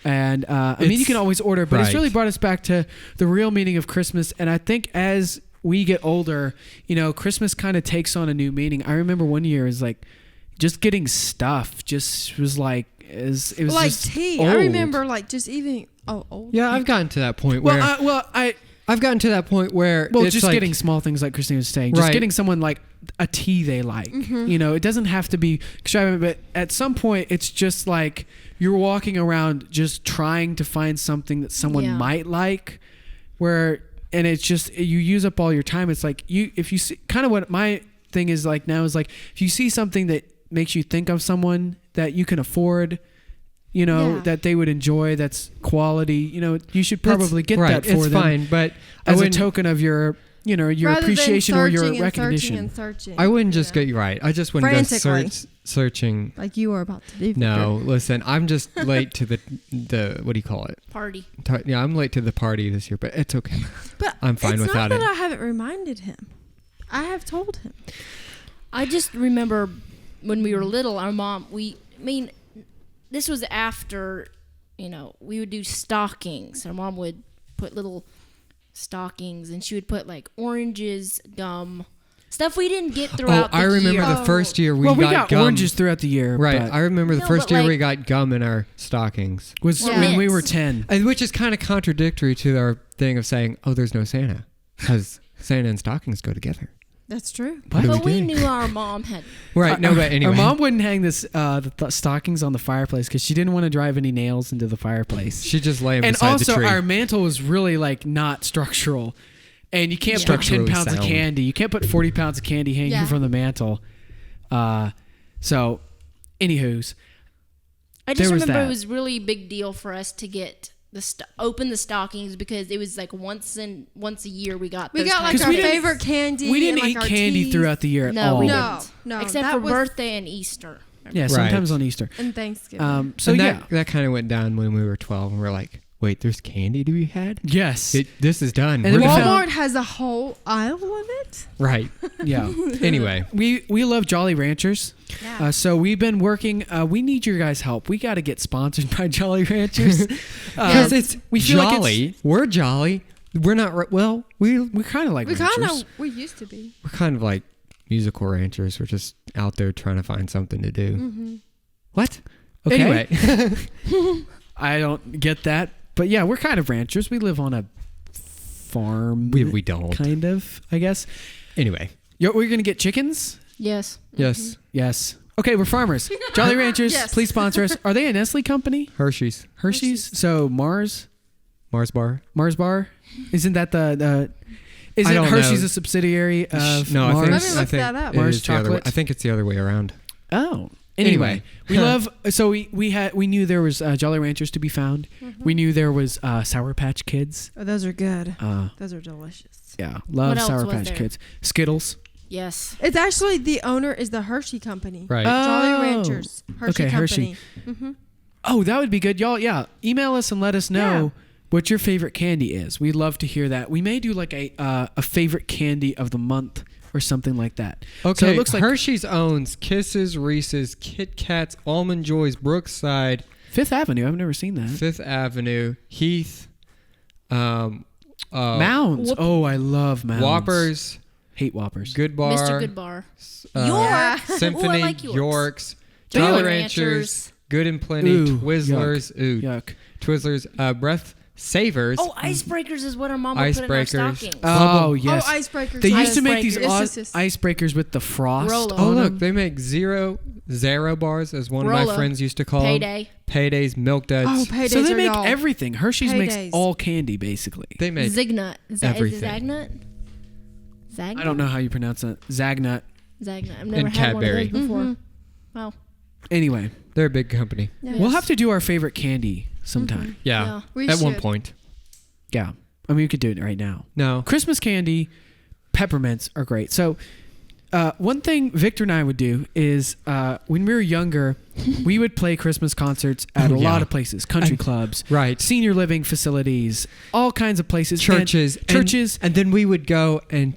S2: And I mean, you can always order, but it's
S1: Right.
S2: really brought us back to the real meaning of Christmas. And I think as we get older, Christmas kind of takes on a new meaning. I remember one year is like just getting stuff just was like, it was
S3: like
S2: just
S3: tea.
S2: old.
S3: I remember like just even old.
S1: Yeah, I've gotten to that point where I've gotten to that point where it's
S2: just
S1: like,
S2: getting small things like Christina was saying, just
S1: Right.
S2: getting someone like a tea they like. It doesn't have to be extravagant, but at some point it's just like you're walking around just trying to find something that someone
S4: Yeah.
S2: might like, and it's just you use up all your time. It's like if you see kind of what my thing is like now is like if you see something that makes you think of someone that you can afford,
S3: Yeah.
S2: that they would enjoy, that's quality, you should probably get
S1: right,
S2: that for
S1: it's
S2: them
S1: fine, but I
S2: as a
S1: wouldn't,
S2: token of your your
S3: Rather
S2: appreciation
S3: than
S2: or your
S3: searching and
S2: recognition.
S3: searching and searching.
S1: I wouldn't just get you right. I just wouldn't go
S3: Frantically.
S1: searching.
S3: like you were about to do.
S1: No,
S3: Victor.
S1: listen, I'm just late to the what do you call it?
S4: Party.
S1: Yeah, I'm late to the party this year, but it's okay.
S3: But
S1: I'm fine
S3: it's
S1: without
S3: not
S1: it.
S3: that I haven't reminded him. I have told him.
S4: I just remember when we were little, our mom, this was after, we would do stockings. Our mom would put little stockings, and she would put like oranges, gum, stuff we didn't get throughout the
S1: I remember
S4: year.
S1: the first year we
S2: got
S1: gum.
S2: oranges throughout the year,
S1: Right,
S2: but
S1: I remember the
S4: No,
S1: first
S4: but
S1: year we
S4: like-
S1: got gum in our stockings,
S2: was
S4: Yeah.
S2: when we were
S4: Mints.
S2: 10.
S1: and which is kind of contradictory to our thing of saying, "Oh, there's no Santa," because Santa and stockings go together.
S3: That's true.
S1: What do
S4: But we
S1: do?
S4: knew our mom had.
S1: Right, no, but anyway,
S2: Our mom wouldn't hang the stockings on the fireplace because she didn't want to drive any nails into the fireplace.
S1: she just lay 'em
S2: And
S1: beside
S2: also,
S1: the tree.
S2: our mantle was really like not structural, and you can't put 10
S1: Structurally
S2: pounds of
S1: sound.
S2: candy. You can't put 40 pounds of candy hanging
S3: Yeah.
S2: from the mantle. So, anywho's,
S4: I
S2: There
S4: just
S2: was
S4: remember
S2: that.
S4: it was really a big deal for us to get open the stockings because it was like once a year we got.
S3: We
S4: those
S3: got like
S4: kinds
S3: our
S4: of
S2: we didn't-
S3: favorite candy.
S2: we didn't
S3: and, like,
S2: eat
S3: our
S2: candy
S3: teas.
S2: throughout the year at
S4: No,
S2: all.
S4: we
S3: No,
S4: didn't.
S3: no.
S4: Except
S3: that
S4: for
S3: was-
S4: birthday and Easter.
S2: Yeah,
S1: Right.
S2: sometimes on Easter.
S3: and Thanksgiving.
S2: So
S1: and
S2: yeah,
S1: that kind of went down when we were 12, and we're like, "Wait, there's candy to be had?
S2: yes,
S1: This is done."
S2: And
S1: We're
S2: then we
S1: done.
S2: found-
S3: Walmart has a whole aisle of it.
S1: Right.
S2: yeah.
S1: Anyway,
S2: We love Jolly Ranchers.
S3: Yeah.
S2: So we've been working. We need your guys' help. We got to get sponsored by Jolly Ranchers.
S1: because it's
S2: we feel like
S1: jolly. We're jolly. We're not. We're
S2: we kind of like
S3: we
S2: ranchers.
S3: we used to be.
S1: kind of like musical ranchers. We're just out there trying to find something to do.
S3: Mm-hmm.
S1: What?
S2: Okay.
S1: Anyway,
S2: I don't get that, but yeah, we're kind of ranchers. We live on a farm.
S1: we don't.
S2: kind of, I guess.
S1: Anyway,
S2: We're gonna get chickens.
S4: Yes.
S1: yes,
S2: Yes. Okay, we're farmers. Jolly Ranchers,
S3: Yes.
S2: please sponsor us. Are they a Nestle company?
S1: Hershey's,
S2: Hershey's. So Mars
S1: Mars bar.
S2: Bar, isn't that the Is
S1: I
S2: it
S1: don't
S2: Hershey's
S1: know.
S2: a subsidiary of
S1: No,
S2: Mars?
S3: Let me
S1: I
S3: look
S1: think
S3: that up.
S1: it
S2: Mars
S1: is the other way.
S2: chocolate?
S1: I think it's the other way around.
S2: Oh. Anyway, we
S1: Huh.
S2: love. So we knew there was Jolly Ranchers to be found. We knew there was Sour Patch Kids.
S3: Oh, those are good.
S2: Uh,
S3: Those are delicious.
S2: yeah, love
S4: What else
S2: Sour
S4: was
S2: Patch
S4: there?
S2: Kids. Skittles.
S4: Yes.
S3: It's actually the owner is the Hershey Company.
S1: Right.
S3: Jolly Ranchers. Hershey
S2: Okay,
S3: Company.
S2: Hershey. Oh, that would be good, y'all. Yeah, email us and let us know what your favorite candy is. We'd love to hear that. We may do like a favorite candy of the month or something like that.
S1: Okay,
S2: So it looks like
S1: Hershey's owns Kisses, Reese's, Kit Kats, Almond Joys, Brookside,
S2: Fifth Avenue. I've never seen that.
S1: Fifth Avenue, Heath,
S2: Mounds.
S4: Whoop.
S2: Oh, I love Mounds.
S1: Whoppers,
S2: Hate Whoppers.
S1: Good Bar,
S4: Mr. Goodbar.
S3: Yeah.
S1: Symphony,
S4: Ooh, I like Yorks.
S1: Yorks,
S2: Jolly
S1: Jolly
S4: Ranchers.
S1: Ranchers, Good and Plenty,
S2: Ooh,
S1: Twizzlers,
S2: Yuck.
S1: Twizzlers, Breath Savers,
S4: Oh, Icebreakers is what our mom would put in our
S1: Icebreakers.
S4: stockings.
S2: Oh, yes.
S3: Oh, icebreakers.
S2: They
S3: yes.
S2: used to make these
S3: Icebreakers.
S2: icebreakers with the frost.
S4: Rolo.
S1: Oh
S2: on
S1: look,
S2: them.
S1: they make zero bars, as one of my
S4: Rolo.
S1: friends used to call
S4: Payday.
S1: them. Paydays, Milk Duds.
S3: Oh, paydays
S2: So they
S3: are
S2: make
S3: y'all.
S2: everything. Hershey's makes
S3: Paydays.
S2: all candy, basically.
S1: They make
S4: Zignut. Is it
S1: everything.
S4: Zagnut? Zagnut?
S2: I don't know how you pronounce that. Zagnut.
S4: Zagnut. I've never
S1: And
S4: had one of
S1: Cadbury.
S4: those before. Wow.
S2: Anyway,
S1: they're a big company.
S3: Yeah.
S2: we'll have to do our favorite candy sometime.
S1: Yeah,
S4: Yeah.
S3: We
S1: at one
S3: should.
S1: point.
S2: Yeah. I mean, we could do it right now.
S1: No,
S2: Christmas candy, peppermints are great. So, one thing Victor and I would do is when we were younger, we would play Christmas concerts at
S1: Oh,
S2: a
S1: yeah.
S2: lot of places, country
S1: And-
S2: clubs,
S1: right.
S2: senior living facilities, all kinds of places,
S1: Churches,
S2: and churches.
S1: and then we would go and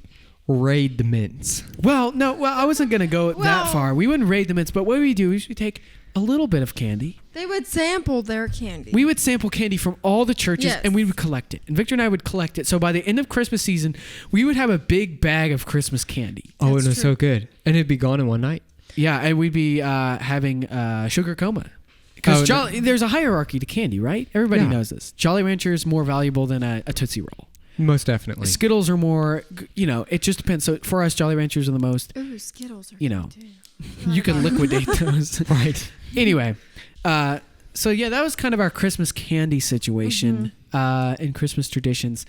S1: raid the mints.
S2: Well, I wasn't going to go that
S3: Well-
S2: far. We wouldn't raid the mints, but what we do is we take a little bit of candy.
S3: They would sample their candy.
S2: We would sample candy from all the churches
S3: Yes.
S2: and we would collect it. And Victor and I would collect it. So by the end of Christmas season, we would have a big bag of Christmas candy.
S1: Oh,
S3: That's
S1: and it was
S3: true.
S1: so good, and it'd be gone in one night.
S2: Yeah, and we'd be having sugar coma. Because
S1: Oh,
S2: there's a hierarchy to candy, right? Everybody
S1: Yeah.
S2: knows this. Jolly Rancher is more valuable than a Tootsie Roll.
S1: Most definitely.
S2: Skittles are more, it just depends. So for us, Jolly Ranchers are the most,
S3: Ooh, Skittles are
S2: You
S3: good
S2: know.
S3: too.
S2: you can liquidate those.
S1: Right.
S2: Anyway, so yeah, that was kind of our Christmas candy situation and Christmas traditions.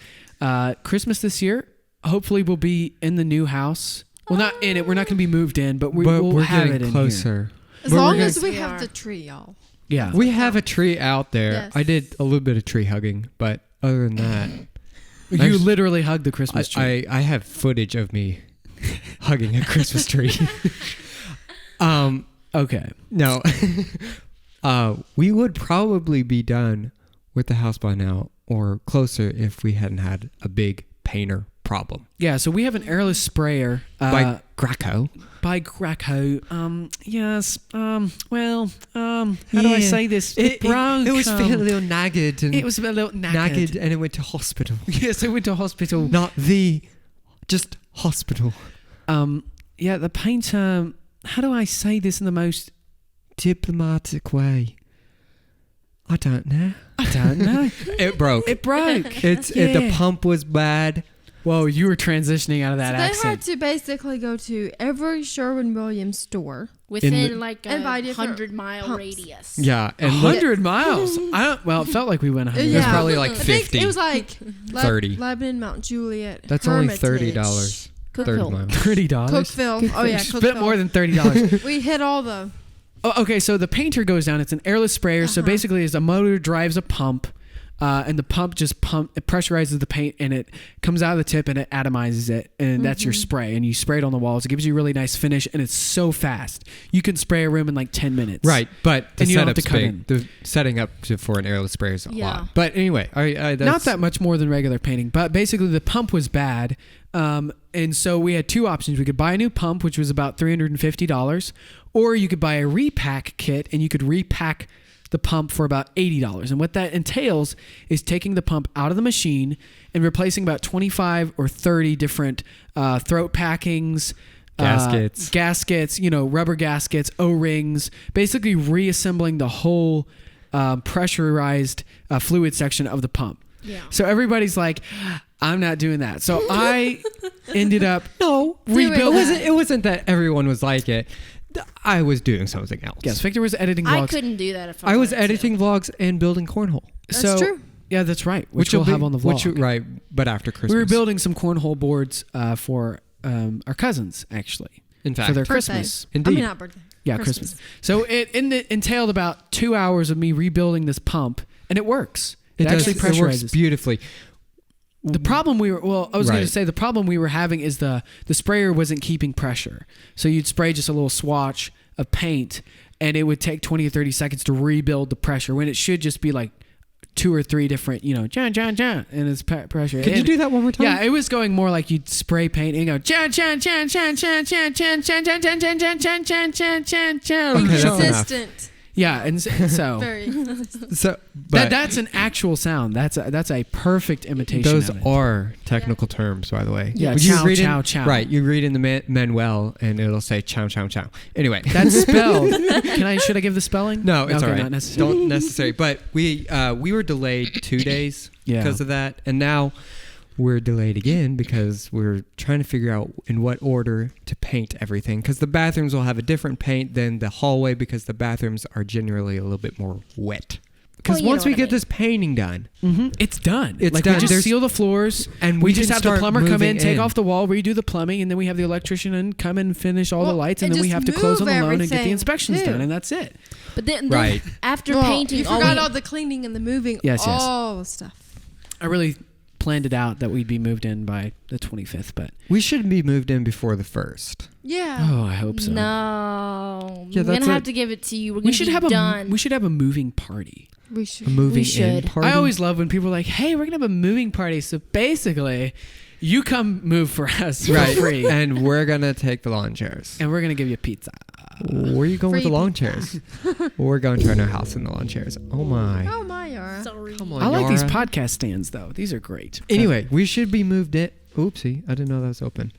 S2: Christmas this year, hopefully, we'll be in the new house. Well, not in it. We're not going to be moved in, but we'll
S1: we're
S2: have
S1: getting
S2: it in here.
S1: closer.
S3: As
S1: But we're
S3: long
S1: gonna-
S3: as we
S4: We
S3: have
S4: are.
S3: the tree, y'all.
S2: Yeah.
S1: We have a tree out there.
S3: Yes.
S1: I did a little bit of tree hugging, but other than that,
S2: You
S1: Next-
S2: literally hugged the Christmas tree.
S1: I have footage of me hugging a Christmas tree.
S2: Okay.
S1: No. We would probably be done with the house by now or closer if we hadn't had a big painter problem.
S2: Yeah, so we have an airless sprayer
S1: By Graco.
S2: by Graco. Yes. Well, how do I say this? It broke.
S1: It was a little nagged and
S2: It was a little
S1: nagged and it went to hospital.
S2: Yes, I went to hospital.
S1: Not just hospital.
S2: Yeah, the painter. How do I say this in the most
S1: Diplomatic way. I don't know.
S2: I don't know.
S1: It broke.
S2: It broke.
S1: The pump was bad.
S2: Whoa, you were transitioning out of that
S3: So they had
S2: accent.
S3: to basically go to every Sherwin-Williams store.
S4: Within like
S3: And buy
S4: a
S3: different
S4: 100-mile
S3: pumps.
S4: radius.
S1: Yeah, and
S2: 100 miles. Well, it felt like we went 100.
S1: was
S3: Yeah.
S1: probably like
S3: I think
S1: 50.
S3: it was like
S1: 30.
S3: Lebanon, Mount Juliet.
S1: That's only
S3: Hermitage,
S1: $30.
S4: Cookville.
S1: 30 miles.
S2: $30.
S3: Cookville. Oh yeah,
S2: Spent
S3: Cookville.
S2: more than $30.
S3: We hit all the.
S2: Oh, okay, so the painter goes down. It's an airless sprayer. So basically, it's a motor drives a pump, and the pump just it pressurizes the paint, and it comes out of the tip, and it atomizes it, and that's your spray. And you spray it on the walls. It gives you a really nice finish, and it's so fast. You can spray a room in like 10 minutes.
S1: Right, but the
S2: And you don't have
S1: setup's
S2: to cut
S1: big.
S2: in.
S1: The setting up for an airless sprayer is a
S4: Yeah.
S1: lot. But anyway, that's,
S2: Not that much more than regular painting, but basically the pump was bad. And so we had two options. We could buy a new pump, which was about $350, or you could buy a repack kit and you could repack the pump for about $80. And what that entails is taking the pump out of the machine and replacing about 25 or 30 different throat packings, gaskets, rubber gaskets, O-rings, basically reassembling the whole pressurized fluid section of the pump.
S4: Yeah.
S2: So everybody's like, I'm not doing that. So I ended up
S3: Doing
S2: rebuilding.
S3: that.
S1: It wasn't that everyone was like it. I was doing something else.
S2: Yes, Victor was editing
S4: I
S2: vlogs.
S4: couldn't do that if
S1: I was
S4: wanted to.
S1: editing vlogs and building cornhole.
S3: That's
S2: so
S3: true.
S2: Yeah, that's right. Which we'll have on the vlog.
S1: Right, but after Christmas.
S2: We were building some cornhole boards for our cousins, actually.
S1: In fact.
S2: For their
S3: Birthday.
S2: Christmas.
S1: Indeed.
S3: I mean, not birthday.
S2: Yeah, Christmas. So it entailed about 2 hours of me rebuilding this pump, and it works. It actually
S1: It works
S2: pressurizes.
S1: beautifully.
S2: The problem I was going
S1: Right.
S2: to say the problem we were having is the sprayer wasn't keeping pressure. So you'd spray just a little swatch of paint, and it would take 20 or 30 seconds to rebuild the pressure when it should just be like 2 or 3 different, John, and it's pressure.
S1: Could you do that one more time?
S2: Yeah, it was going more like you'd spray paint and go John.
S1: Okay, that's enough.
S3: Consistent.
S2: Yeah, and so
S3: Very.
S1: So, but
S2: that's an actual sound. That's a perfect imitation.
S1: those
S2: of it.
S1: are technical terms, by the way.
S2: Yeah,
S1: Would you
S2: chow,
S1: read
S2: chow,
S1: in,
S2: chow.
S1: Right, you read in the manual, and it'll say chow, chow, chow. Anyway.
S2: That's spelled. Should I give the spelling?
S1: No, it's
S2: Okay,
S1: all right.
S2: Not necessarily.
S1: Don't necessary. But we were delayed 2 days
S2: Yeah.
S1: because of that, and now we're delayed again because we're trying to figure out in what order to paint everything. Because the bathrooms will have a different paint than the hallway because the bathrooms are generally a little bit more wet. Because
S4: Well, you
S1: once
S4: know
S1: we
S4: what I
S1: get
S4: mean.
S1: this painting done,
S2: It's done.
S1: It's
S2: like
S1: done.
S2: we just
S1: There's-
S2: seal the floors,
S1: and
S2: we
S1: we
S2: just
S1: can
S2: have the
S1: start
S2: plumber come in,
S1: moving
S2: take
S1: in.
S2: off the wall, redo the plumbing, and then we have the electrician and come and finish all the
S3: Well,
S2: lights, and
S3: and
S2: then we
S3: just
S2: have to close on the
S3: move
S2: loan and get the
S3: everything,
S2: inspections
S3: too.
S2: done, and that's it.
S4: But then
S1: Right.
S4: after
S3: Well,
S4: painting,
S3: you
S4: all
S3: forgot
S4: we-
S3: all the cleaning and the moving.
S2: Yes, yes.
S3: all the stuff.
S2: I really planned it out that we'd be moved in by the 25th, but
S1: we should be moved in before the 1st.
S3: Yeah.
S2: oh, I hope so.
S4: No,
S1: Yeah,
S4: we're
S1: that's
S4: gonna have
S1: it.
S4: to give it to you. We're
S2: We
S4: gonna
S2: should
S4: be
S2: have
S4: done.
S2: we should have a moving party.
S3: We
S1: A
S3: should.
S1: moving in
S4: should.
S1: party.
S2: I always love when people are like, "Hey, we're gonna have a moving party." So basically, you come move for us for
S1: right,
S2: free,
S1: and we're gonna take the lawn chairs.
S2: and we're gonna give you pizza.
S1: Where are you going with the
S3: Free
S1: lawn
S3: pizza.
S1: chairs? We're going to our new house in the lawn chairs. Oh my!
S3: Oh my, Yara.
S4: Sorry.
S1: Come on,
S2: I like these
S1: Yara.
S2: podcast stands though; these are great.
S1: Anyway, we should be moved in. Oopsie, I didn't know that was open.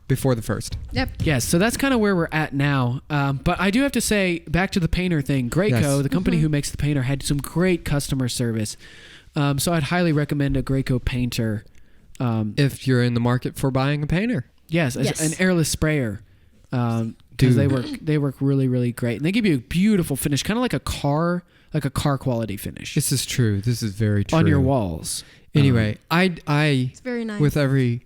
S1: Before the 1st.
S3: Yep.
S2: Yes, so that's kind of where we're at now. But I do have to say, back to the painter thing, Graco,
S1: Yes.
S2: the company who makes the painter, had some great customer service. So I'd highly recommend a Graco painter.
S1: If you're in the market for buying a painter.
S2: Yes,
S4: Yes.
S2: an airless sprayer. Because
S1: Dude.
S2: they work really, really great. And they give you a beautiful finish, kind of like a car quality finish
S1: This is true. This is very true.
S2: on your walls.
S1: Anyway, I
S3: It's very nice.
S1: with every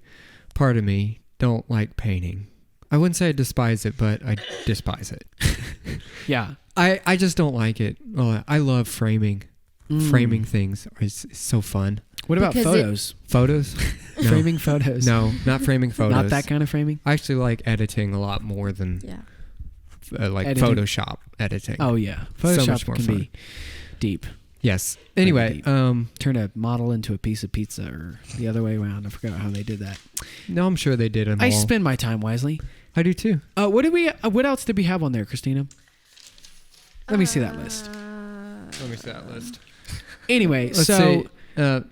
S1: part of me, don't like painting. I wouldn't say I despise it, but I despise it.
S2: Yeah.
S1: I just don't like it. Oh, I love framing. Framing things is so fun.
S2: What about
S4: Because
S2: photos?
S1: Photos? No.
S2: Framing photos?
S1: No, not framing photos.
S2: Not that kind of framing?
S1: I actually like editing a lot more than
S3: yeah.
S1: like
S2: Editing.
S1: Photoshop editing.
S2: Oh, yeah.
S1: So
S2: Photoshop
S1: much more
S2: can
S1: fun.
S2: be deep.
S1: Yes. Anyway,
S2: deep. Turn a model into a piece of pizza or the other way around. I forgot how they did that.
S1: no, I'm sure they did them
S2: I
S1: all.
S2: spend my time wisely.
S1: I do too.
S2: What else did we have on there, Christina? Let me see that list.
S1: Let me see that list.
S2: Anyway,
S1: Let's
S2: so
S1: see.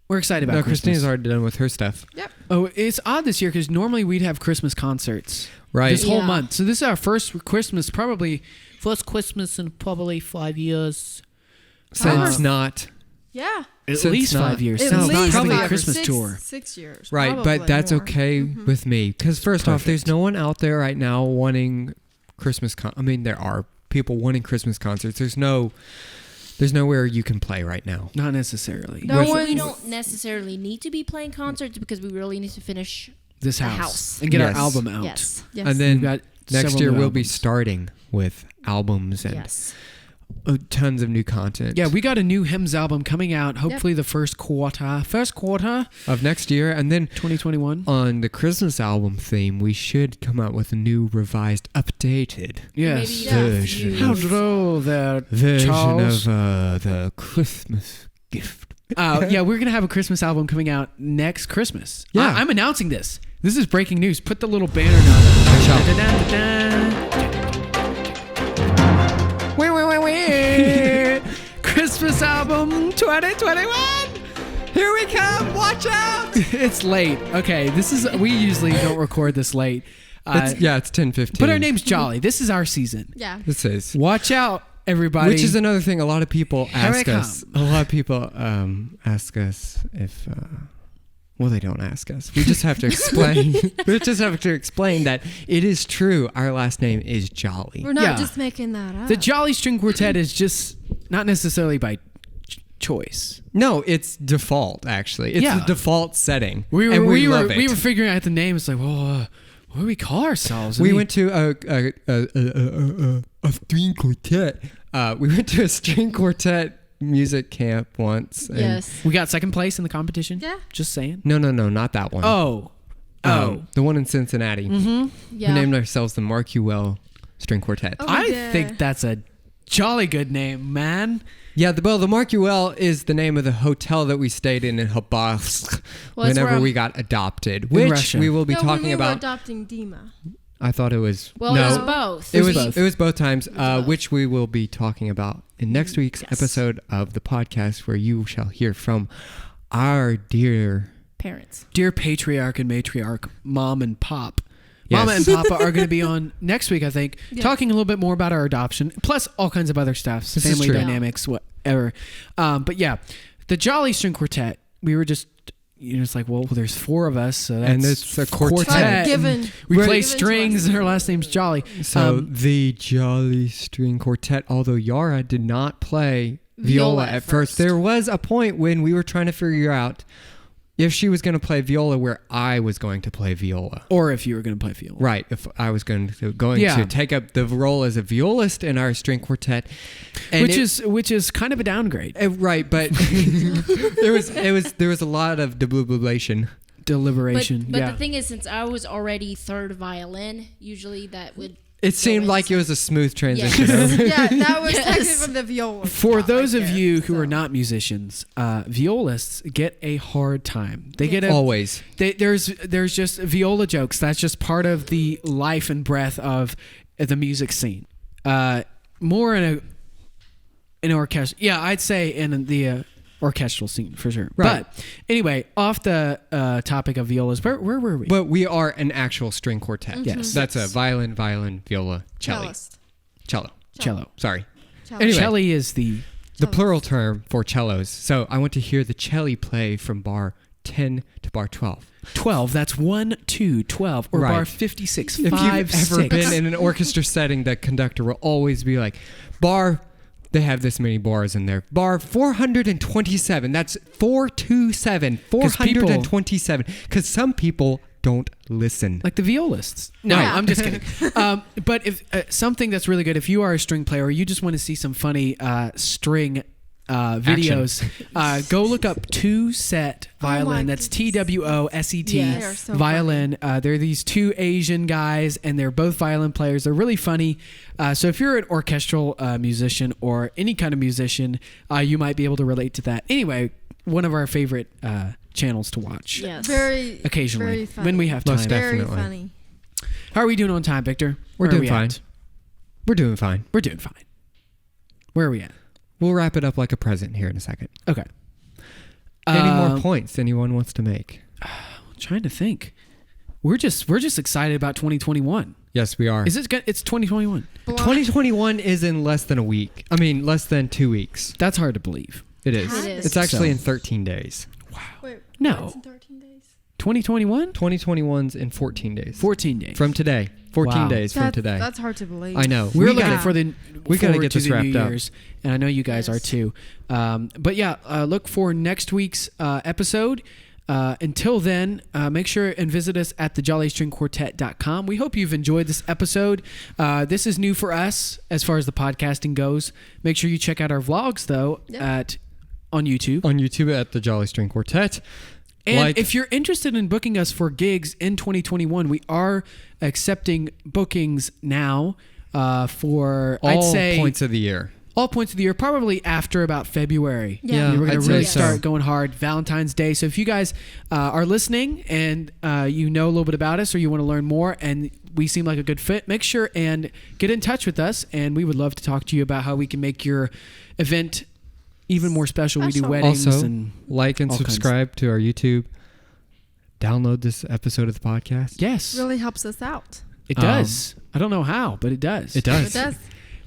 S2: we're excited about
S1: No,
S2: Christmas.
S1: Christina's already done with her stuff.
S2: Oh, it's odd this year because normally we'd have Christmas concerts
S1: Right.
S2: this whole
S4: Yeah.
S2: month. So this is our first Christmas, probably
S5: First Christmas in probably 5 years.
S1: Since not.
S3: Yeah.
S2: at
S1: Since
S2: least
S1: not-
S2: 5 years
S3: At
S2: since
S1: least
S2: not having
S1: five
S2: a
S1: or
S2: Christmas
S3: six,
S2: tour.
S3: 6 years.
S1: Right,
S3: probably
S1: but that's
S3: more.
S1: okay with me. Because first off, there's
S2: Perfect.
S1: no one out there right now wanting Christmas. I mean, there are people wanting Christmas concerts. There's nowhere you can play right now.
S2: Not necessarily.
S3: No
S1: With-
S3: one.
S4: We don't necessarily need to be playing concerts because we really need to finish.
S2: This
S4: The
S2: house.
S4: house.
S2: And get
S1: Yes.
S2: our album out.
S4: Yes.
S3: Yes.
S1: And
S2: We've
S1: then
S2: got
S1: next
S2: several
S1: year
S2: new
S1: we'll be
S2: albums.
S1: starting with albums and
S4: Yes.
S1: tons of new content.
S2: Yeah, we got a new hymns album coming out. Hopefully the first quarter
S1: of next year, and then
S2: 2021.
S1: on the Christmas album theme, we should come out with a new, revised, updated
S2: Yes.
S4: Maybe
S1: version.
S2: How droll there,
S1: version
S2: Charles.
S1: of the Christmas gift.
S2: Yeah, we're gonna have a Christmas album coming out next Christmas.
S1: Yeah.
S2: I'm announcing this. This is breaking news. Put the little banner down.
S1: I shall.
S2: Christmas album 2021.
S1: Here we come! Watch out!
S2: It's late. Okay, we usually don't record this late.
S1: It's 10:15.
S2: But our name's Jolly. This is our season.
S3: Yeah.
S1: This is.
S2: Watch out, everybody.
S1: Which is another thing. A lot of people
S2: Here I
S1: ask us. A lot of people ask us if. Well, they don't ask us. We just have to explain. We just have to explain that it is true. Our last name is Jolly.
S3: We're not
S2: Yeah.
S3: just making that up.
S2: The Jolly String Quartet is just not necessarily by choice.
S1: No, it's default. Actually, it's the default setting.
S2: We
S1: and we love
S2: were
S1: it.
S2: figuring out the name. It's like, well, what do we call ourselves?
S1: We went to a string quartet. We went to a string quartet music camp once. And
S4: Yes.
S2: We got second place in the competition.
S3: Yeah.
S2: Just saying.
S1: No, not that one.
S2: Oh.
S1: The one in Cincinnati.
S2: Mm-hmm.
S4: Yeah.
S1: We named ourselves the Marcuel String Quartet.
S3: Oh,
S2: I
S3: yeah.
S2: think that's a jolly good name, man.
S1: Yeah, the Marcuel is the name of the hotel that we stayed in Khabarovsk
S4: Well, that's
S1: whenever
S4: where
S1: we got adopted, which
S2: Russia.
S1: we will be
S3: No,
S1: talking
S3: when we were
S1: about.
S3: adopting Dima.
S1: I thought it was
S4: Well,
S1: no.
S4: it was both.
S1: It was
S2: both.
S1: It was both times,
S4: both.
S1: which we will be talking about in next week's
S4: Yes.
S1: episode of the podcast, where you shall hear from our dear.
S4: Parents.
S2: Dear patriarch and matriarch, mom and pop.
S1: Yes.
S2: Mama and Papa are going to be on next week, I think,
S3: Yeah.
S2: talking a little bit more about our adoption, plus all kinds of other stuff,
S1: This is
S2: family
S1: true.
S2: dynamics, whatever. But yeah, the Jolly String Quartet, we were just, it's like, well, there's four of us, so that's
S1: And it's a quartet.
S3: Like given.
S2: We
S1: Right.
S2: play
S3: Given to
S2: strings,
S3: us.
S2: and her last name's Jolly.
S1: So the Jolly String Quartet, although Yara did not play viola at first, there was a point when we were trying to figure out if she was going to play viola where I was going to play viola.
S2: Or if you were going to play viola.
S1: Right, if I was going to
S2: Yeah.
S1: take up the role as a violist in our string quartet, and
S2: Which is kind of a downgrade.
S1: right, but there was a lot of deblubulation.
S2: Deliberation.
S4: But
S2: yeah.
S4: the thing is, since I was already third violin, usually that would.
S1: It seemed
S4: in
S1: like it was a smooth transition.
S4: Yes.
S1: over.
S3: Yeah, that was
S4: Yes.
S3: technically the viola.
S2: For
S3: spot
S2: those
S3: right
S2: of
S3: there,
S2: you who
S3: so.
S2: are not musicians, violists get a hard time. They get a
S1: Always.
S2: there's just viola jokes. That's just part of the life and breath of the music scene. More in an orchestra. Yeah, I'd say in the orchestral scene for sure.
S1: Right.
S2: But anyway, off the topic of violas, where were we?
S1: But we are an actual string quartet.
S2: Yes.
S1: That's a violin, viola, cello.
S3: Cellist.
S1: Cello.
S2: Cello.
S1: Sorry.
S3: Cello.
S1: Anyway.
S2: Cello is the
S1: The plural term for cellos. So I want to hear the celli play from bar 10 to bar 12.
S2: 12. That's 1, 2, 12, or
S1: Right.
S2: bar 56,
S1: If
S2: 5,
S1: you've ever
S2: 6.
S1: been in an orchestra setting, the conductor will always be like, bar, they have this many bars in there. Bar 427. That's 427. 427. Because some people don't listen.
S2: Like the violists. No,
S1: Right.
S2: I'm just kidding. But if something that's really good, if you are a string player or you just want to see some funny string videos, go look up Two Set Violin.
S3: my
S2: That's
S3: goodness.
S2: TWOSET
S4: Yes.
S3: They are so
S2: Violin. They're these two Asian guys, and they're both violin players. They're really funny. So if you're an orchestral musician or any kind of musician, you might be able to relate to that. Anyway, one of our favorite channels to watch.
S4: Yes.
S3: Very
S2: Occasionally,
S3: very funny.
S2: when we have time.
S1: Most
S3: Very
S1: definitely.
S3: funny.
S2: How are we doing on time, Victor?
S1: We're
S2: Where are
S1: doing
S2: we
S1: fine.
S2: at?
S1: We're doing fine.
S2: We're doing fine. Where are we at?
S1: We'll wrap it up like a present here in a second.
S2: Okay.
S1: Any more points anyone wants to make?
S2: I'm trying to think. We're just excited about 2021.
S1: Yes, we are.
S2: Is it? It's 2021.
S1: 2021 is in less than a week. I mean, less than 2 weeks.
S2: That's hard to believe.
S1: It is.
S4: It is.
S1: It's actually
S2: So-
S1: in 13 days.
S3: Wait,
S2: No.
S3: it's in 13 days.
S2: 2021.
S1: 2021's in 14 days.
S2: 14 days.
S1: From today. 14
S2: Wow.
S1: days from today.
S3: That's hard to believe.
S1: I know.
S2: We're
S1: We
S2: looking
S1: gotta-
S2: for the.
S1: we gotta
S2: forward
S1: get
S2: to
S1: this
S2: the
S1: wrapped
S2: New
S1: up.
S2: Year's, and I know you guys are
S3: Yes.
S2: too. But yeah, look for next week's episode. Until then, make sure and visit us at thejollystringquartet.com. We hope you've enjoyed this episode. This is new for us as far as the podcasting goes. Make sure you check out our vlogs though
S3: Yep.
S2: on YouTube.
S1: On YouTube at the Jolly String Quartet.
S2: And if you're interested in booking us for gigs in 2021, we are accepting bookings now for
S1: all
S2: I'd say
S1: points of the year.
S2: all points of the year, probably after about February.
S3: Yeah.
S2: We're going
S1: I'd
S2: to
S1: say
S2: really
S1: so.
S2: start going hard Valentine's Day. So if you guys are listening and you know a little bit about us or you want to learn more and we seem like a good fit, make sure and get in touch with us. And we would love to talk to you about how we can make your event even more special. We do
S3: Special.
S2: weddings
S1: Also,
S2: and
S1: like and
S2: all kinds.
S1: subscribe to our YouTube. Download this episode of the podcast.
S2: yes,
S3: Really helps us out.
S2: it does. I don't know how, but it does.
S1: It does.
S3: It does.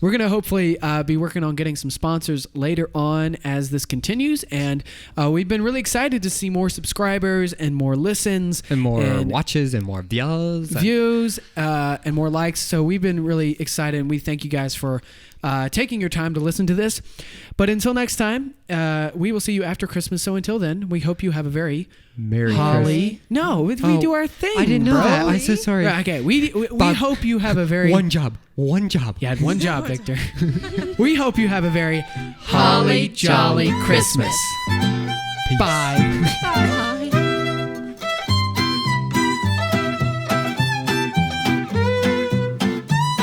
S2: We're going to hopefully be working on getting some sponsors later on as this continues. And we've been really excited to see more subscribers and more listens.
S1: And more watches and more views.
S2: Views and more likes. So we've been really excited. And we thank you guys for taking your time to listen to this. But until next time, we will see you after Christmas. So until then, we hope you have a very
S1: Merry
S2: Holly.
S1: Christmas.
S2: No, we do our thing.
S1: I didn't know
S2: bro.
S1: that. I'm so sorry.
S2: Okay, we hope you have a very
S1: One job.
S2: You had one job, Victor. We hope you have a very holly jolly Christmas.
S1: Peace.
S2: Bye.
S3: Bye.